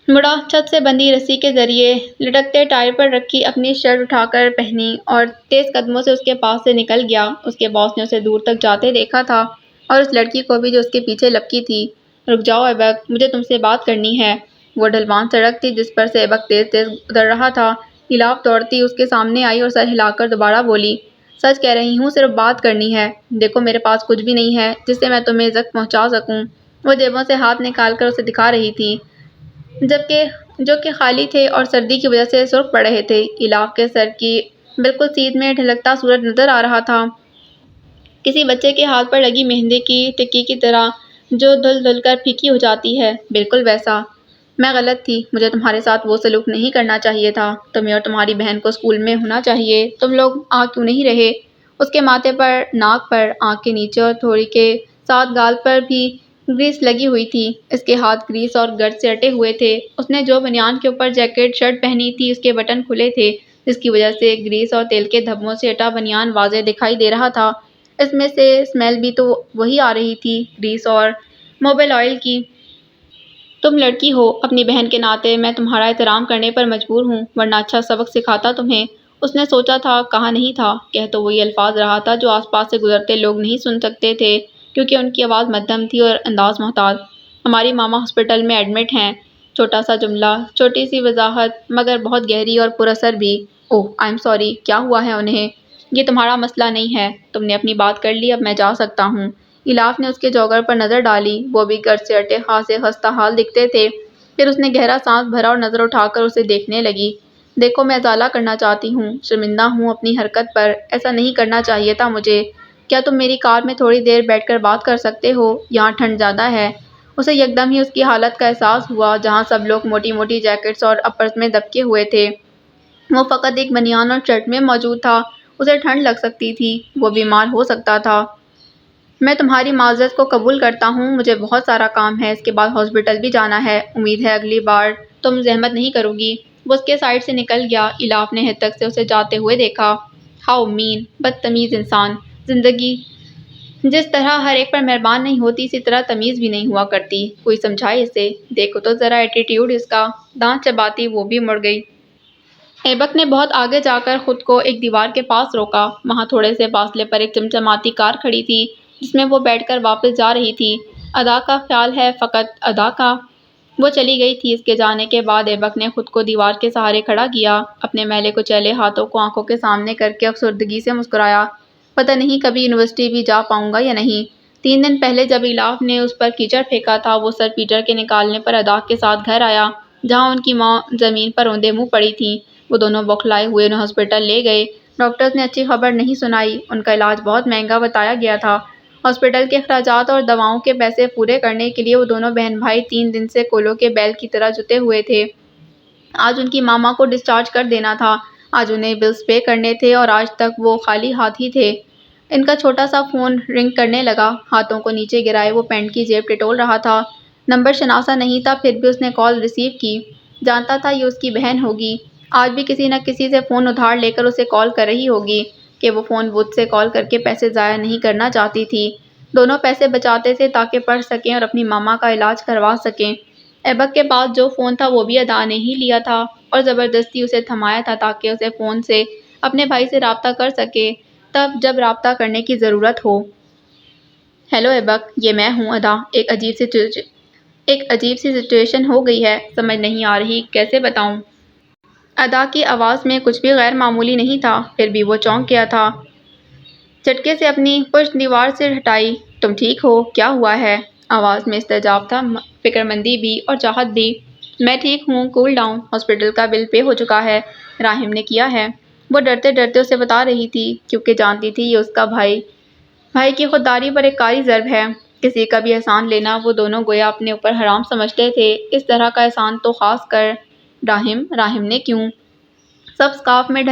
مڑا، چھت سے بندھی رسی کے ذریعے لٹکتے ٹائر پر رکھی اپنی شرٹ اٹھا کر پہنی اور تیز قدموں سے اس کے پاس سے نکل گیا۔ اس کے باس نے اسے دور تک جاتے دیکھا تھا اور اس لڑکی کو بھی جو اس کے پیچھے لپکی تھی۔ رک جاؤ ایبک، مجھے تم سے بات کرنی ہے۔ وہ ڈھلوان سڑک تھی جس پر سے ایبک تیز تیز گزر رہا تھا۔ ایلاف دوڑتی اس کے سامنے آئی اور سر ہلا کر دوبارہ بولی، سچ کہہ رہی ہوں، صرف بات کرنی ہے۔ دیکھو میرے پاس کچھ بھی نہیں ہے جس سے میں تمہیں اذیت پہنچا سکوں۔ وہ جیبوں سے ہاتھ نکال کر اسے دکھا رہی تھی جو کہ خالی تھے اور سردی کی وجہ سے سرخ پڑ رہے تھے۔ ایلاف کے سر کی بالکل سیدھ میں ڈھلکتا سورج نظر آ رہا تھا، کسی بچے کے ہاتھ پر لگی مہندی کی ٹکی کی طرح جو دھل دھل کر پھیکی ہو جاتی ہے، بالکل ویسا۔ میں غلط تھی، مجھے تمہارے ساتھ وہ سلوک نہیں کرنا چاہیے تھا۔ تمہیں اور تمہاری بہن کو اسکول میں ہونا چاہیے، تم لوگ آ کیوں نہیں رہے؟ اس کے ماتھے پر، ناک پر، آنکھ کے نیچے اور تھوڑی کے ساتھ گال پر بھی گریس لگی ہوئی تھی۔ اس کے ہاتھ گریس اور گرد سے اٹے ہوئے تھے۔ اس نے جو بنیان کے اوپر جیکٹ شرٹ پہنی تھی اس کے بٹن کھلے تھے، جس کی وجہ سے گریس اور تیل کے دھبوں سے اٹا بنیان واضح دکھائی دے رہا تھا۔ اس میں سے اسمیل بھی تو وہی آ رہی تھی، گریس اور موبل آئل کی۔ تم لڑکی ہو، اپنی بہن کے ناطے میں تمہارا احترام کرنے پر مجبور ہوں، ورنہ اچھا سبق سکھاتا تمہیں۔ اس نے سوچا تھا، کہا نہیں تھا، کہہ تو وہی الفاظ رہا تھا جو آس پاس سے گزرتے لوگ نہیں سن سکتے تھے کیونکہ ان کی آواز مدھم تھی اور انداز محتاط۔ ہماری ماما ہاسپٹل میں ایڈمٹ ہیں۔ چھوٹا سا جملہ، چھوٹی سی وضاحت، مگر بہت گہری اور پر اثر بھی۔ اوہ آئی ایم سوری، کیا ہوا ہے انہیں؟ یہ تمہارا مسئلہ نہیں ہے، تم نے اپنی بات کر لی، اب میں جا سکتا ہوں۔ ایلاف نے اس کے جوگر پر نظر ڈالی، وہ بھی گرد سے اٹے خاصے خستہ حال دکھتے تھے۔ پھر اس نے گہرا سانس بھرا اور نظر اٹھا کر اسے دیکھنے لگی۔ دیکھو میں ازالہ کرنا چاہتی ہوں، شرمندہ ہوں اپنی حرکت پر، ایسا نہیں کرنا چاہیے تھا مجھے۔ کیا تم میری کار میں تھوڑی دیر بیٹھ کر بات کر سکتے ہو؟ یہاں ٹھنڈ زیادہ ہے۔ اسے یکدم ہی اس کی حالت کا احساس ہوا جہاں سب لوگ موٹی موٹی جیکٹس اور اپرز میں دبکے ہوئے تھے، وہ فقط ایک بنیان اور شرٹ میں موجود تھا۔ اسے ٹھنڈ لگ سکتی تھی، وہ بیمار ہو سکتا تھا۔ میں تمہاری معذرت کو قبول کرتا ہوں، مجھے بہت سارا کام ہے، اس کے بعد ہاسپٹل بھی جانا ہے۔ امید ہے اگلی بار تم زحمت نہیں کرو گی۔ وہ اس کے سائڈ سے نکل گیا۔ ایلاف نے ہتک سے اسے جاتے ہوئے دیکھا۔ ہاؤ مین، بدتمیز انسان۔ زندگی جس طرح ہر ایک پر مہربان نہیں ہوتی، اسی طرح تمیز بھی نہیں ہوا کرتی۔ کوئی سمجھائے اسے، دیکھو تو ذرا ایٹیٹیوڈ اس کا۔ دانت چباتی وہ بھی مڑ گئی۔ ایبک نے بہت آگے جا کر خود کو ایک دیوار کے پاس روکا۔ وہاں تھوڑے سے فاصلے پر ایک چمچماتی کار کھڑی تھی جس میں وہ بیٹھ کر واپس جا رہی تھی۔ ادا کا خیال ہے، فقط ادا کا۔ وہ چلی گئی تھی۔ اس کے جانے کے بعد ایبک نے خود کو دیوار کے سہارے کھڑا کیا، اپنے میلے کچیلے ہاتھوں کو آنکھوں کے سامنے کر کے افسردگی سے مسکرایا۔ پتہ نہیں کبھی یونیورسٹی بھی جا پاؤں گا یا نہیں۔ 3 دن پہلے جب ایلاف نے اس پر کیچڑ پھینکا تھا، وہ سر پیٹر کے نکالنے پر ادا کے ساتھ گھر آیا جہاں ان کی ماں زمین پر اوندے منہ پڑی تھیں۔ وہ دونوں بوکھلائے ہوئے انہیں ہاسپٹل لے گئے۔ ڈاکٹرز نے اچھی خبر نہیں سنائی، ان کا علاج بہت مہنگا بتایا گیا تھا۔ ہاسپٹل کے اخراجات اور دواؤں کے پیسے پورے کرنے کے لیے وہ دونوں بہن بھائی 3 دن سے کولوں کے بیل کی طرح جتے ہوئے تھے۔ آج ان کی ماما کو ڈسچارج کر دینا تھا، آج انہیں بلز پے کرنے تھے اور آج تک وہ خالی ہاتھ ہی تھے۔ ان کا چھوٹا سا فون رنگ کرنے لگا۔ ہاتھوں کو نیچے گرائے وہ پینٹ کی جیب ٹٹول رہا تھا۔ نمبر شناسا نہیں تھا، پھر بھی اس نے کال ریسیو کی۔ جانتا تھا یہ اس کی بہن ہوگی، آج بھی کسی نہ کسی سے فون ادھار لے کر اسے کال کر رہی ہوگی کہ وہ فون بوتھ سے کال کر کے پیسے ضائع نہیں کرنا چاہتی تھی۔ دونوں پیسے بچاتے تھے تاکہ پڑھ سکیں اور اپنی ماما کا علاج کروا سکیں۔ ایبک کے پاس جو فون تھا وہ بھی ادا نے ہی لیا تھا اور زبردستی اسے تھمایا تھا تاکہ اسے فون سے اپنے بھائی سے رابطہ کر سکے تب جب رابطہ کرنے کی ضرورت ہو۔ ہیلو ایبک، یہ میں ہوں ادا۔ ایک عجیب سی سچویشن ہو گئی ہے، سمجھ نہیں آ رہی کیسے بتاؤں۔ ادا کی آواز میں کچھ بھی غیر معمولی نہیں تھا، پھر بھی وہ چونک گیا تھا۔ جھٹکے سے اپنی پشت دیوار سے ہٹائی۔ تم ٹھیک ہو؟ کیا ہوا ہے؟ آواز میں استعجاب تھا، فکرمندی بھی اور چاہت بھی۔ میں ٹھیک ہوں، کول ڈاؤن۔ ہاسپٹل کا بل پے ہو چکا ہے، راحم نے کیا ہے۔ وہ ڈرتے ڈرتے اسے بتا رہی تھی کیونکہ جانتی تھی یہ اس کا بھائی کی خودداری پر ایک کاری ضرب ہے۔ کسی کا بھی احسان لینا وہ دونوں گویا اپنے اوپر حرام سمجھتے تھے، اس طرح کا احسان تو خاص کر راحم نے کیوں؟ سب سکارف میں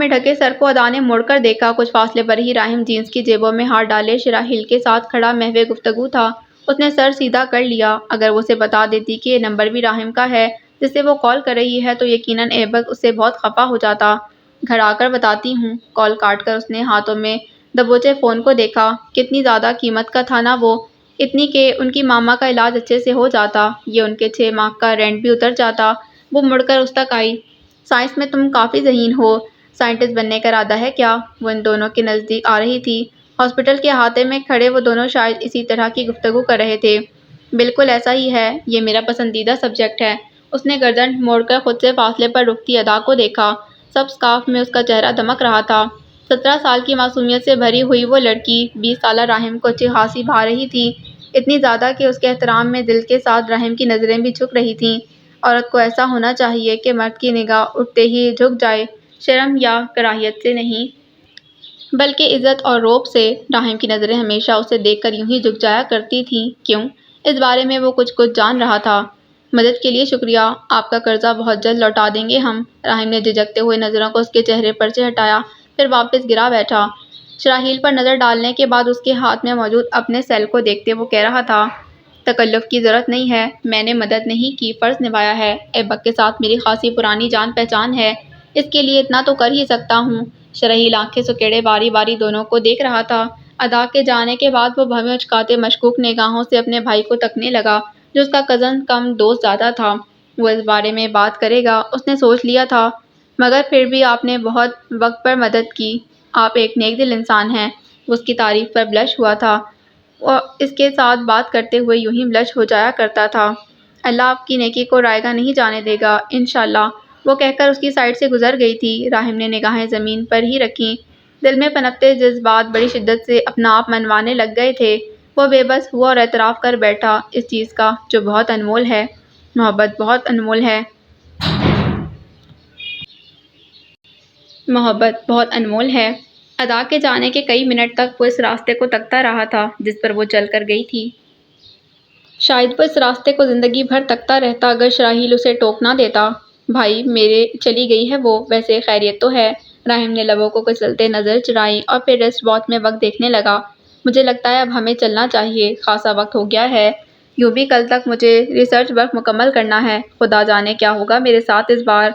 ڈھکے سر کو ادا نے مڑ کر دیکھا۔ کچھ فاصلے پر ہی راحم جینس کی جیبوں میں ہاتھ ڈالے شراحیل کے ساتھ کھڑا محو گفتگو تھا۔ اس نے سر سیدھا کر لیا۔ اگر وہ اسے بتا دیتی کہ یہ نمبر بھی راحم کا ہے جس سے وہ کال کر رہی ہے تو یقیناً ایبک اس سے بہت خفا ہو جاتا۔ گھر آ کر بتاتی ہوں۔ کال کاٹ کر اس نے ہاتھوں میں دبوچے فون کو دیکھا۔ کتنی زیادہ قیمت کا تھا نا وہ، اتنی کہ ان کی ماما کا علاج اچھے سے ہو جاتا، یہ ان کے 6 ماہ کا رینٹ بھی اتر جاتا۔ وہ مڑ کر اس تک آئی۔ سائنس میں تم کافی ذہین ہو، سائنٹسٹ بننے کا ارادہ ہے کیا؟ وہ ان دونوں کے نزدیک آ رہی تھی۔ ہاسپٹل کے احاطے میں کھڑے وہ دونوں شاید اسی طرح کی گفتگو کر رہے تھے۔ بالکل ایسا ہی ہے، یہ میرا پسندیدہ سبجیکٹ ہے۔ اس نے گردن موڑ کر خود سے فاصلے پر رکتی ادا کو دیکھا۔ سبز اسکارف میں اس کا چہرہ دمک رہا تھا۔ 17 سال کی معصومیت سے بھری ہوئی وہ لڑکی 20 سالہ راحم کو اچھی خاصی بھا رہی تھی، اتنی زیادہ کہ اس کے احترام میں دل کے ساتھ راحم کی نظریں بھی جھک رہی تھیں۔ عورت کو ایسا ہونا چاہیے کہ مرد کی نگاہ اٹھتے ہی جھک جائے، شرم یا کراہیت سے نہیں، بلکہ عزت اور رعب سے۔ راحم کی نظریں ہمیشہ اسے دیکھ کر یوں ہی جھک جایا کرتی تھیں۔ کیوں؟ اس بارے میں وہ کچھ جان رہا تھا۔ مدد کے لیے شکریہ، آپ کا قرضہ بہت جلد لوٹا دیں گے ہم۔ راحم نے جھجکتے ہوئے نظروں کو اس کے چہرے پر سے ہٹایا، پھر واپس گرا بیٹھا۔ شراحیل پر نظر ڈالنے کے بعد اس کے ہاتھ میں موجود اپنے سیل کو دیکھتے وہ کہہ رہا تھا، تکلف کی ضرورت نہیں ہے، میں نے مدد نہیں کی، فرض نبھایا ہے۔ ایبک کے ساتھ میری خاصی پرانی جان پہچان ہے، اس کے لیے اتنا تو کر ہی سکتا ہوں۔ شراحیل آنکھیں سکیڑے باری باری دونوں کو دیکھ رہا تھا۔ ادا کے جانے کے بعد وہ بھویں اچکاتے مشکوک نگاہوں سے اپنے بھائی کو تکنے لگا، جو اس کا کزن کم دوست زیادہ تھا۔ وہ اس بارے میں بات کرے گا، اس نے سوچ لیا تھا، مگر پھر بھی آپ نے بہت وقت پر مدد کی، آپ ایک نیک دل انسان ہیں۔ وہ اس کی تعریف پر بلش ہوا تھا، وہ اس کے ساتھ بات کرتے ہوئے یوں ہی بلش ہو جایا کرتا تھا۔ اللہ آپ کی نیکی کو رائیگاں نہیں جانے دے گا، انشاءاللہ۔ وہ کہہ کر اس کی سائیڈ سے گزر گئی تھی۔ راحم نے نگاہیں زمین پر ہی رکھیں، دل میں پنپتے جذبات بڑی شدت سے اپنا آپ منوانے لگ گئے تھے۔ وہ بے بس ہوا اور اعتراف کر بیٹھا اس چیز کا جو بہت انمول ہے، محبت بہت انمول ہے۔ محبت بہت انمول ہے۔ ادا کے جانے کے کئی منٹ تک وہ اس راستے کو تکتا رہا تھا جس پر وہ چل کر گئی تھی۔ شاید وہ اس راستے کو زندگی بھر تکتا رہتا اگر شراحیل اسے ٹوک نہ دیتا۔ بھائی میرے چلی گئی ہے وہ، ویسے خیریت تو ہے؟ راحم نے لبوں کو کچلتے نظر چرائیں اور پھر ریسٹ واچ میں وقت دیکھنے لگا۔ مجھے لگتا ہے اب ہمیں چلنا چاہیے، خاصا وقت ہو گیا ہے، یوں بھی کل تک مجھے ریسرچ ورک مکمل کرنا ہے، خدا جانے کیا ہوگا میرے ساتھ اس بار۔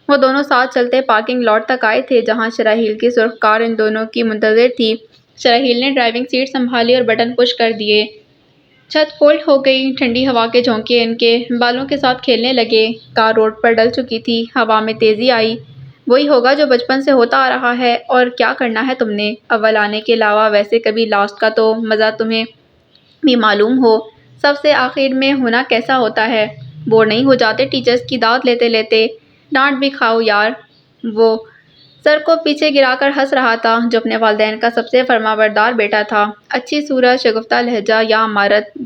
وہ دونوں ساتھ چلتے پارکنگ لاٹ تک آئے تھے جہاں شراحیل کی سرخ کار ان دونوں کی منتظر تھی۔ شراحیل نے ڈرائیونگ سیٹ سنبھالی اور بٹن پش کر دیے۔ چھت فولڈ ہو گئی، ٹھنڈی ہوا کے جھونکے ان کے بالوں کے ساتھ کھیلنے لگے۔ کار روڈ پر ڈل چکی تھی، ہوا میں تیزی آئی۔ وہی ہوگا جو بچپن سے ہوتا آ رہا ہے، اور کیا کرنا ہے تم نے؟ اول آنے کے علاوہ ویسے کبھی لاسٹ کا تو مزہ تمہیں بھی معلوم ہو، سب سے آخر میں ہونا کیسا ہوتا ہے؟ بور نہیں ہو جاتے ٹیچرز کی داد لیتے لیتے؟ ڈانٹ بھی کھاؤ یار۔ وہ سر کو پیچھے گرا کر ہنس رہا تھا جو اپنے والدین کا سب سے فرمانبردار بیٹا تھا۔ اچھی صورت، شگفتہ لہجہ یا مہارت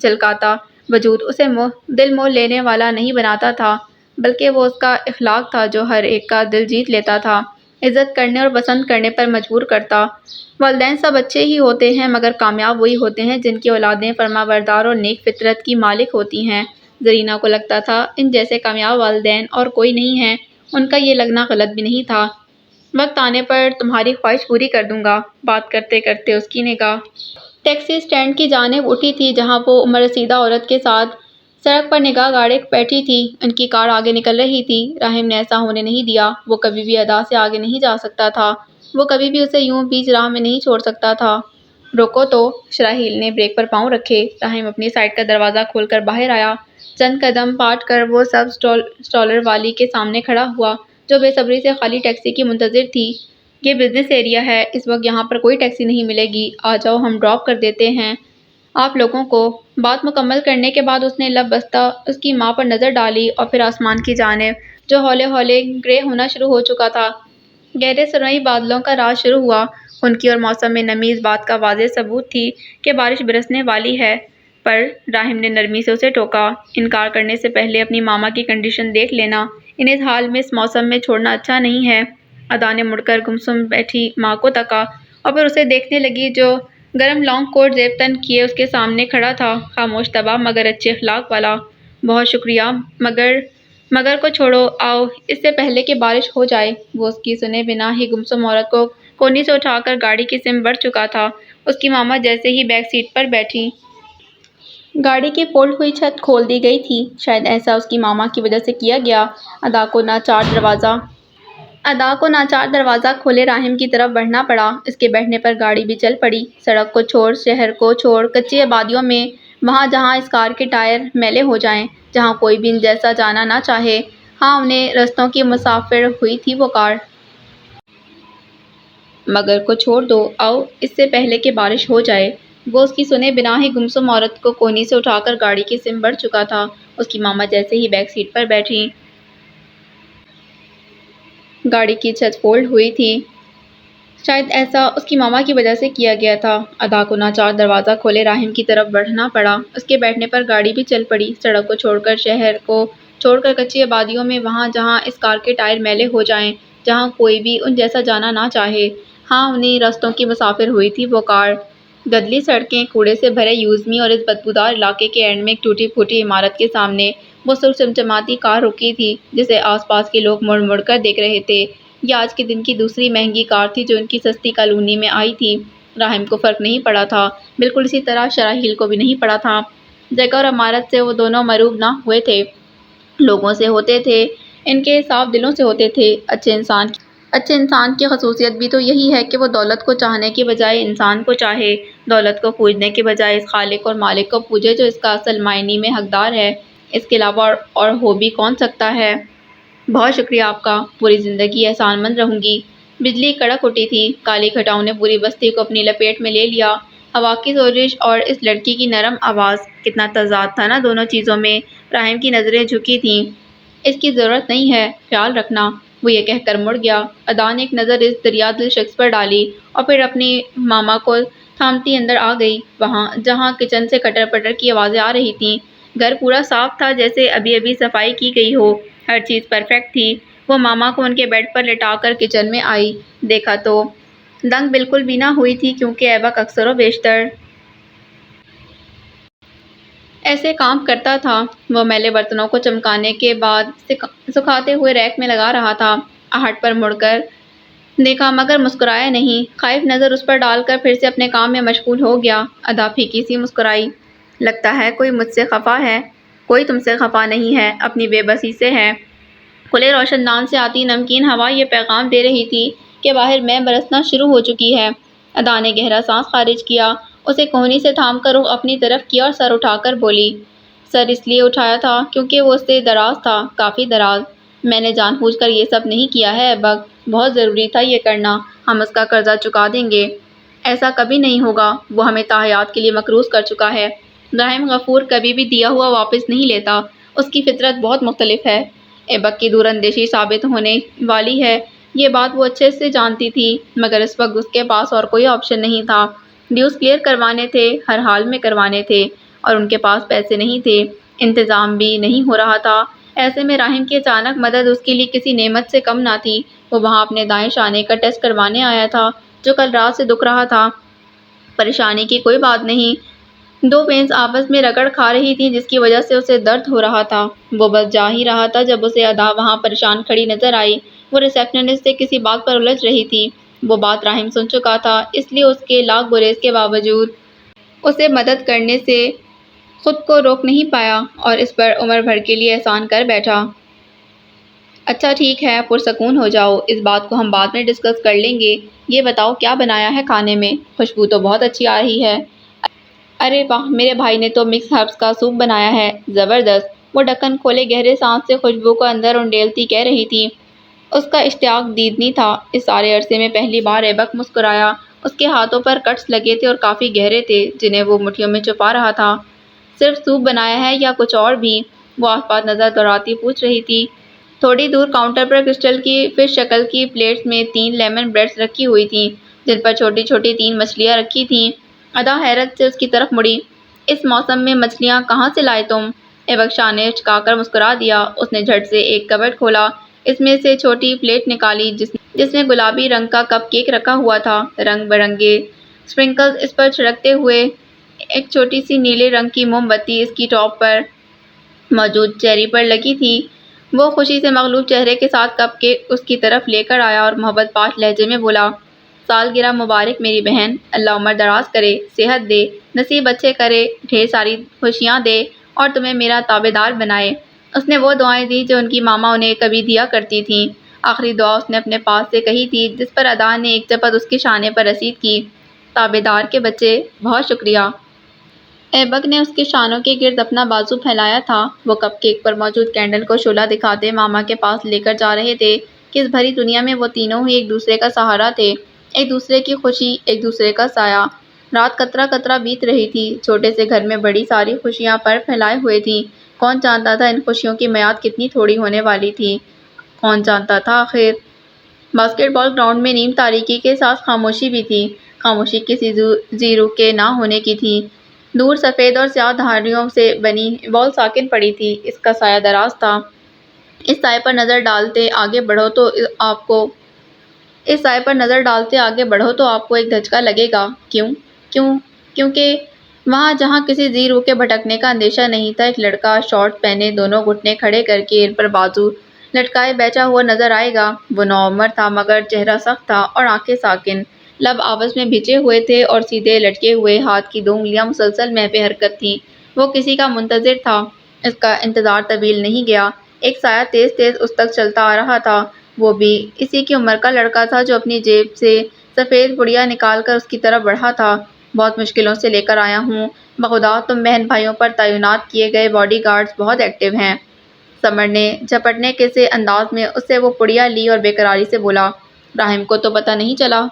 جھلکاتا وجود اسے دل مول لینے والا نہیں بناتا تھا، بلکہ وہ اس کا اخلاق تھا جو ہر ایک کا دل جیت لیتا تھا، عزت کرنے اور پسند کرنے پر مجبور کرتا۔ والدین سب اچھے ہی ہوتے ہیں مگر کامیاب وہی ہوتے ہیں جن کی اولادیں فرمانبردار اور نیک فطرت کی مالک ہوتی ہیں۔ زرینہ کو لگتا تھا ان جیسے کامیاب والدین اور کوئی نہیں ہیں۔ ان کا یہ لگنا غلط بھی نہیں تھا۔ وقت آنے پر تمہاری خواہش پوری کر دوں گا۔ بات کرتے کرتے اس کی نگاہ ٹیکسی اسٹینڈ کی جانب اٹھی تھی جہاں وہ عمر رسیدہ عورت کے ساتھ سڑک پر نگاہ گاڑے بیٹھی تھی۔ ان کی کار آگے نکل رہی تھی۔ راحم نے ایسا ہونے نہیں دیا۔ وہ کبھی بھی ادا سے آگے نہیں جا سکتا تھا، وہ کبھی بھی اسے یوں بیچ راہ میں نہیں چھوڑ سکتا تھا۔ روکو تو۔ شراحیل نے بریک پر پاؤں رکھے۔ راحم اپنی سائیڈ کا دروازہ کھول کر باہر آیا۔ چند قدم پاٹ کر وہ سب اسٹالر والی کے سامنے کھڑا ہوا جو بے صبری سے خالی ٹیکسی کی منتظر تھی۔ یہ بزنس ایریا ہے، اس وقت یہاں پر کوئی ٹیکسی نہیں ملے گی، آ جاؤ ہم ڈراپ کر دیتے ہیں آپ لوگوں کو۔ بات مکمل کرنے کے بعد اس نے لب بستہ اس کی ماں پر نظر ڈالی اور پھر آسمان کی جانب جو ہولے ہولے گرے ہونا شروع ہو چکا تھا۔ گہرے سرمئی بادلوں کا راز شروع ہوا۔ خنکی اور موسم میں نمی اس بات کا واضح ثبوت تھی کہ بارش برسنے والی ہے، پر راحم نے نرمی سے اسے ٹوکا، انکار کرنے سے پہلے اپنی ماما کی کنڈیشن دیکھ لینا، انہیں اس حال میں اس موسم میں چھوڑنا اچھا نہیں ہے۔ ادا نے مڑ کر گمسم بیٹھی ماں کو تکا اور پھر اسے دیکھنے لگی جو گرم لانگ کوٹ زیب تن کیے اس کے سامنے کھڑا تھا، خاموش طبع مگر اچھے اخلاق والا۔ بہت شکریہ، مگر کو چھوڑو، آؤ اس سے پہلے کہ بارش ہو جائے۔ وہ اس کی سنے بنا ہی گمسم عورت کو کونی سے اٹھا کر گاڑی کی سمت بڑھ چکا تھا۔ اس کی ماما جیسے ہی بیک سیٹ پر بیٹھی، گاڑی کی فولڈ ہوئی چھت کھول دی گئی تھی۔ شاید ایسا اس کی ماما کی وجہ سے کیا گیا۔ ادا کو ناچار دروازہ ادا کو ناچار دروازہ کھولے راہم کی طرف بڑھنا پڑا۔ اس کے بیٹھنے پر گاڑی بھی چل پڑی۔ سڑک کو چھوڑ، شہر کو چھوڑ، کچی آبادیوں میں، وہاں جہاں اس کار کے ٹائر میلے ہو جائیں، جہاں کوئی بھی ان جیسا جانا نہ چاہے۔ ہاں، انہیں رستوں کی مسافر ہوئی تھی وہ کار۔ مگر کو چھوڑ دو، آؤ، اس سے پہلے کہ بارش ہو جائے۔ وہ اس کی سنے بنا ہی گمسم عورت کو کونی سے اٹھا کر گاڑی کی سمت بڑھ چکا تھا۔ اس کی ماما جیسے ہی بیک سیٹ پر بیٹھی۔ گاڑی کی چھت فولڈ ہوئی تھی۔ شاید ایسا اس کی ماما کی وجہ سے کیا گیا تھا۔ ادا کو ناچار دروازہ کھولے راہم کی طرف بڑھنا پڑا۔ اس کے بیٹھنے پر گاڑی بھی چل پڑی۔ سڑک کو چھوڑ کر، شہر کو چھوڑ کر، کچی آبادیوں میں، وہاں جہاں اس کار کے ٹائر میلے ہو جائیں، جہاں کوئی بھی ان جیسا جانا نہ چاہے۔ ہاں، انہیں رستوں کی مسافر ہوئی تھی وہ کار۔ گدلی سڑکیں، کوڑے سے بھرے یوزمی اور اس بدبودار علاقے کے اینڈ میں ایک ٹوٹی پھوٹی عمارت کے سامنے وہ سرسمٹماتی کار رکی تھی، جسے آس پاس کے لوگ مڑ مڑ کر دیکھ رہے تھے۔ یہ آج کے دن کی دوسری مہنگی کار تھی جو ان کی سستی کالونی میں آئی تھی۔ راہم کو فرق نہیں پڑا تھا، بالکل اسی طرح شراحیل کو بھی نہیں پڑا تھا۔ جگہ اور عمارت سے وہ دونوں مرعوب نہ ہوئے تھے، لوگوں سے ہوتے تھے، ان کے صاف دلوں سے ہوتے تھے۔ اچھے انسان کی خصوصیت بھی تو یہی ہے کہ وہ دولت کو چاہنے کے بجائے انسان کو چاہے، دولت کو پوجنے کے بجائے اس خالق اور مالک کو پوجے جو اس کا اصل معنی میں حقدار ہے۔ اس کے علاوہ اور ہو بھی کون سکتا ہے؟ بہت شکریہ آپ کا، پوری زندگی احسان مند رہوں گی۔ بجلی کڑک اٹھی تھی۔ کالی گھٹاؤں نے پوری بستی کو اپنی لپیٹ میں لے لیا۔ ہوا کی سوزش اور اس لڑکی کی نرم آواز، کتنا تضاد تھا نا دونوں چیزوں میں۔ راہم کی نظریں جھکی تھیں۔ اس کی ضرورت نہیں ہے، خیال رکھنا، وہ یہ کہہ کر مڑ گیا۔ ادا نے ایک نظر اس دریا دل شخص پر ڈالی اور پھر اپنی ماما کو تھامتی اندر آ گئی، وہاں جہاں کچن سے کٹر پٹر کی آوازیں آ رہی تھیں۔ گھر پورا صاف تھا، جیسے ابھی ابھی صفائی کی گئی ہو، ہر چیز پرفیکٹ تھی۔ وہ ماما کو ان کے بیڈ پر لٹا کر کچن میں آئی، دیکھا تو دنگ بالکل بھی نہ ہوئی تھی، کیونکہ ایبک اکثر و بیشتر ایسے کام کرتا تھا۔ وہ میلے برتنوں کو چمکانے کے بعد سکھاتے ہوئے ریک میں لگا رہا تھا۔ آہٹ پر مڑ کر دیکھا مگر مسکرایا نہیں۔ خائف نظر اس پر ڈال کر پھر سے اپنے کام میں مشغول ہو گیا۔ ادا پھیکی سی مسکرائی۔ لگتا ہے کوئی مجھ سے خفا ہے۔ کوئی تم سے خفا نہیں ہے، اپنی بے بسی سے ہے۔ کھلے روشن دان سے آتی نمکین ہوا یہ پیغام دے رہی تھی کہ باہر مے برسنا شروع ہو چکی ہے۔ ادا نے گہرا سانس خارج کیا، اسے کوہنی سے تھام کر رخ اپنی طرف کیا اور سر اٹھا کر بولی۔ سر اس لیے اٹھایا تھا کیونکہ وہ اس سے دراز تھا، کافی دراز۔ میں نے جان بوجھ کر یہ سب نہیں کیا ہے ایبک، بہت ضروری تھا یہ کرنا، ہم اس کا قرضہ چکا دیں گے۔ ایسا کبھی نہیں ہوگا، وہ ہمیں تا حیات کے لیے مقروض کر چکا ہے۔ راحم غفور کبھی بھی دیا ہوا واپس نہیں لیتا، اس کی فطرت بہت مختلف ہے۔ ایبک کی دور اندیشی ثابت ہونے والی ہے، یہ بات وہ اچھے سے جانتی تھی، مگر اس وقت اس کے پاس اور کوئی آپشن نہیں تھا۔ ڈیوز کلیئر کروانے تھے، ہر حال میں کروانے تھے، اور ان کے پاس پیسے نہیں تھے، انتظام بھی نہیں ہو رہا تھا۔ ایسے میں راحم کی اچانک مدد اس کے لیے کسی نعمت سے کم نہ تھی۔ وہ وہاں اپنے دائیں شانے کا ٹیسٹ کروانے آیا تھا، جو کل رات سے دکھ رہا تھا۔ پریشانی کی کوئی بات نہیں، دو وینز آپس میں رگڑ کھا رہی تھیں جس کی وجہ سے اسے درد ہو رہا تھا۔ وہ بس جا ہی رہا تھا جب اسے ادا وہاں پریشان کھڑی نظر آئی۔ وہ ریسیپشنسٹ سے کسی بات پر الجھ رہی تھی۔ وہ بات راحم سن چکا تھا، اس لیے اس کے لاکھ گریز کے باوجود اسے مدد کرنے سے خود کو روک نہیں پایا اور اس پر عمر بھر کے لیے احسان کر بیٹھا۔ اچھا ٹھیک ہے، پرسکون ہو جاؤ، اس بات کو ہم بعد میں ڈسکس کر لیں گے۔ یہ بتاؤ کیا بنایا ہے کھانے میں؟ خوشبو تو بہت اچھی آ رہی ہے۔ ارے واہ، میرے بھائی نے تو مکس ہربس کا سوپ بنایا ہے، زبردست۔ وہ ڈھکن کھولے گہرے سانس سے خوشبو کو اندر انڈیلتی کہہ رہی تھی۔ اس کا اشتیاق دیدنی تھا۔ اس سارے عرصے میں پہلی بار ایبک مسکرایا۔ اس کے ہاتھوں پر کٹس لگے تھے اور کافی گہرے تھے، جنہیں وہ مٹھیوں میں چھپا رہا تھا۔ صرف سوپ بنایا ہے یا کچھ اور بھی؟ وہ آس پاس نظر دوڑاتی پوچھ رہی تھی۔ تھوڑی دور کاؤنٹر پر کرسٹل کی فش شکل کی پلیٹس میں 3 لیمن بریڈز رکھی ہوئی تھیں، جن پر چھوٹی چھوٹی 3 مچھلیاں رکھی تھیں۔ ادا حیرت سے اس کی طرف مڑی۔ اس موسم میں مچھلیاں کہاں سے لائے تم؟ ایبک شانے اچکا کر مسکرا دیا۔ اس نے جھٹ سے ایک کبرڈ کھولا، اس میں سے چھوٹی پلیٹ نکالی جس میں گلابی رنگ کا کپ کیک رکھا ہوا تھا، رنگ برنگے اسپرنکلز اس پر چھڑکتے ہوئے۔ ایک چھوٹی سی نیلے رنگ کی موم بتی اس کی ٹاپ پر موجود چیری پر لگی تھی۔ وہ خوشی سے مغلوب چہرے کے ساتھ کپ کیک اس کی طرف لے کر آیا اور محبت پاش لہجے میں بولا، سالگرہ مبارک میری بہن، اللہ عمر دراز کرے، صحت دے، نصیب اچھے کرے، ڈھیر ساری خوشیاں دے اور تمہیں میرا تابع دار بنائے۔ اس نے وہ دعائیں دیں جو ان کی ماما انہیں کبھی دیا کرتی تھیں۔ آخری دعا اس نے اپنے پاس سے کہی تھی، جس پر ادا نے ایک چپت اس کے شانے پر رسید کی۔ تابعدار کے بچے، بہت شکریہ۔ ایبک نے اس کے شانوں کے گرد اپنا بازو پھیلایا تھا۔ وہ کپ کیک پر موجود کینڈل کو شعلہ دکھاتے ماما کے پاس لے کر جا رہے تھے کہ اس بھری دنیا میں وہ تینوں ہی ایک دوسرے کا سہارا تھے، ایک دوسرے کی خوشی، ایک دوسرے کا سایہ۔ رات قطرہ قطرہ بیت رہی تھی، چھوٹے سے گھر میں بڑی ساری خوشیاں پر پھیلائے ہوئے تھیں۔ کون جانتا تھا ان خوشیوں کی میعاد کتنی تھوڑی ہونے والی تھی؟ کون جانتا تھا آخر؟ باسکٹ بال گراؤنڈ میں نیم تاریکی کے ساتھ خاموشی بھی تھی۔ خاموشی کسی زیرو کے نہ ہونے کی تھی۔ دور سفید اور سیاہ دھاریوں سے بنی بال ساکن پڑی تھی۔ اس کا سایہ دراز تھا۔ اس سائے پر نظر ڈالتے آگے بڑھو تو آپ کو ایک دھچکا لگے گا۔ کیونکہ وہاں جہاں کسی زیرو کے بھٹکنے کا اندیشہ نہیں تھا، ایک لڑکا شارٹ پہنے دونوں گھٹنے کھڑے کر کے ان پر بازو لٹکائے بیٹھا ہوا نظر آئے گا۔ وہ نوعمر تھا مگر چہرہ سخت تھا اور آنکھیں ساکن، لب آپس میں بھنچے ہوئے تھے اور سیدھے لٹکے ہوئے ہاتھ کی 2 انگلیاں مسلسل محو حرکت تھیں۔ وہ کسی کا منتظر تھا۔ اس کا انتظار طویل نہیں گیا۔ ایک سایہ تیز تیز اس تک چلتا آ رہا تھا۔ وہ بھی اسی کی عمر کا لڑکا تھا جو اپنی جیب سے سفید پڑیا نکال کر اس کی طرف بڑھا تھا۔ بہت مشکلوں سے لے کر آیا ہوں۔ بخدا تم بہن بھائیوں پر تعینات کیے گئے باڈی گارڈز بہت ایکٹیو ہیں۔ سمر نے جھپٹنے کے سے انداز میں اس سے وہ پڑیا لی اور بے قراری سے بولا، راحم کو تو پتہ نہیں چلا؟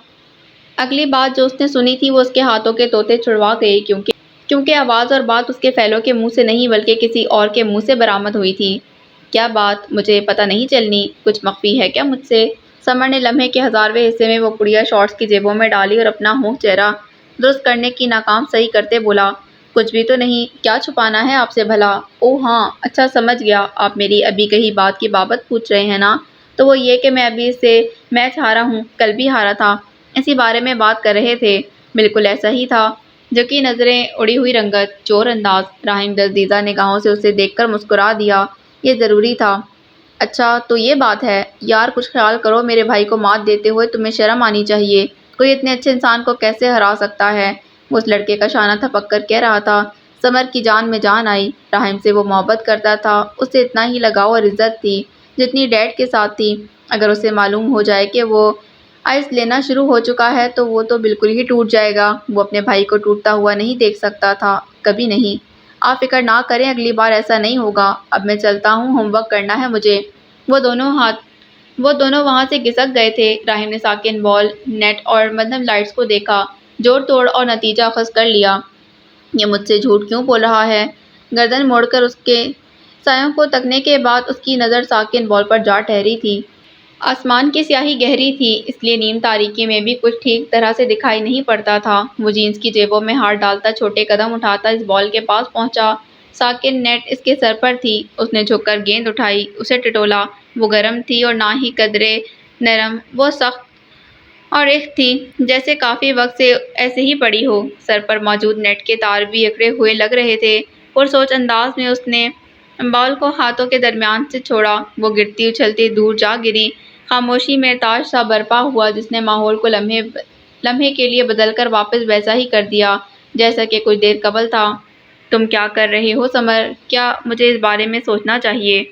اگلی بات جو اس نے سنی تھی وہ اس کے ہاتھوں کے طوطے چھڑوا گئے، کیونکہ آواز اور بات اس کے فیلو کے منہ سے نہیں بلکہ کسی اور کے منہ سے برآمد ہوئی تھی۔ کیا بات؟ مجھے پتہ نہیں چلنی؟ کچھ مخفی ہے کیا مجھ سے؟ سمر نے لمحے کے 1000ویں حصے میں وہ پڑیا شارٹس کی جیبوں میں ڈالی اور اپنا منہ چہرہ درست کرنے کی ناکام صحیح کرتے بولا، کچھ بھی تو نہیں۔ کیا چھپانا ہے آپ سے بھلا؟ اوہ ہاں، اچھا سمجھ گیا، آپ میری ابھی کہی بات کی بابت پوچھ رہے ہیں نا؟ تو وہ یہ کہ میں ابھی اس سے میچ ہارا ہوں، کل بھی ہارا تھا، اسی بارے میں بات کر رہے تھے۔ بالکل ایسا ہی تھا۔ جھکی نظریں، اڑی ہوئی رنگت، چور انداز۔ راحم دزدیدہ نگاہوں سے اسے دیکھ کر مسکرا دیا۔ یہ ضروری تھا۔ اچھا تو یہ بات ہے۔ یار کچھ خیال کرو، میرے بھائی کو مات دیتے ہوئے تمہیں شرم آنی چاہیے۔ کوئی اتنے اچھے انسان کو کیسے ہرا سکتا ہے؟ وہ اس لڑکے کا شانہ تھپک کر کہہ رہا تھا۔ سمر کی جان میں جان آئی۔ راحم سے وہ محبت کرتا تھا، اس سے اتنا ہی لگاؤ اور عزت تھی جتنی ڈیڈ کے ساتھ تھی۔ اگر اسے معلوم ہو جائے کہ وہ آئس لینا شروع ہو چکا ہے تو وہ تو بالکل ہی ٹوٹ جائے گا۔ وہ اپنے بھائی کو ٹوٹتا ہوا نہیں دیکھ سکتا تھا، کبھی نہیں۔ آپ فکر نہ کریں، اگلی بار ایسا نہیں ہوگا۔ اب میں چلتا ہوں، ہوم ورک کرنا ہے مجھے۔ وہ دونوں وہاں سے گھسک گئے تھے۔ راحم نے ساکن بال، نیٹ اور مدھم لائٹس کو دیکھا، جوڑ توڑ اور نتیجہ اخذ کر لیا۔ یہ مجھ سے جھوٹ کیوں بول رہا ہے؟ گردن موڑ کر اس کے سایوں کو تکنے کے بعد اس کی نظر ساکن بال پر جا ٹھہری تھی۔ آسمان کی سیاہی گہری تھی، اس لیے نیم تاریکی میں بھی کچھ ٹھیک طرح سے دکھائی نہیں پڑتا تھا۔ وہ جینس کی جیبوں میں ہاتھ ڈالتا چھوٹے قدم اٹھاتا اس بال کے پاس پہنچا۔ ساکن نیٹ اس کے سر پر تھی۔ اس نے جھک کر گیند اٹھائی، اسے ٹٹولا۔ وہ گرم تھی اور نہ ہی قدرے نرم، وہ سخت اور رخت تھی، جیسے کافی وقت سے ایسے ہی پڑی ہو۔ سر پر موجود نیٹ کے تار بھی اکڑے ہوئے لگ رہے تھے۔ پرسوچ انداز میں اس نے بال کو ہاتھوں کے درمیان سے چھوڑا۔ وہ گرتی اچھلتی دور جا گری۔ خاموشی میں تاش سا برپا ہوا جس نے ماحول کو لمحے کے لیے بدل کر واپس ویسا ہی کر دیا جیسا کہ کچھ دیر قبل تھا۔ تم کیا کر رہے ہو سمر؟ کیا مجھے اس بارے میں سوچنا چاہیے؟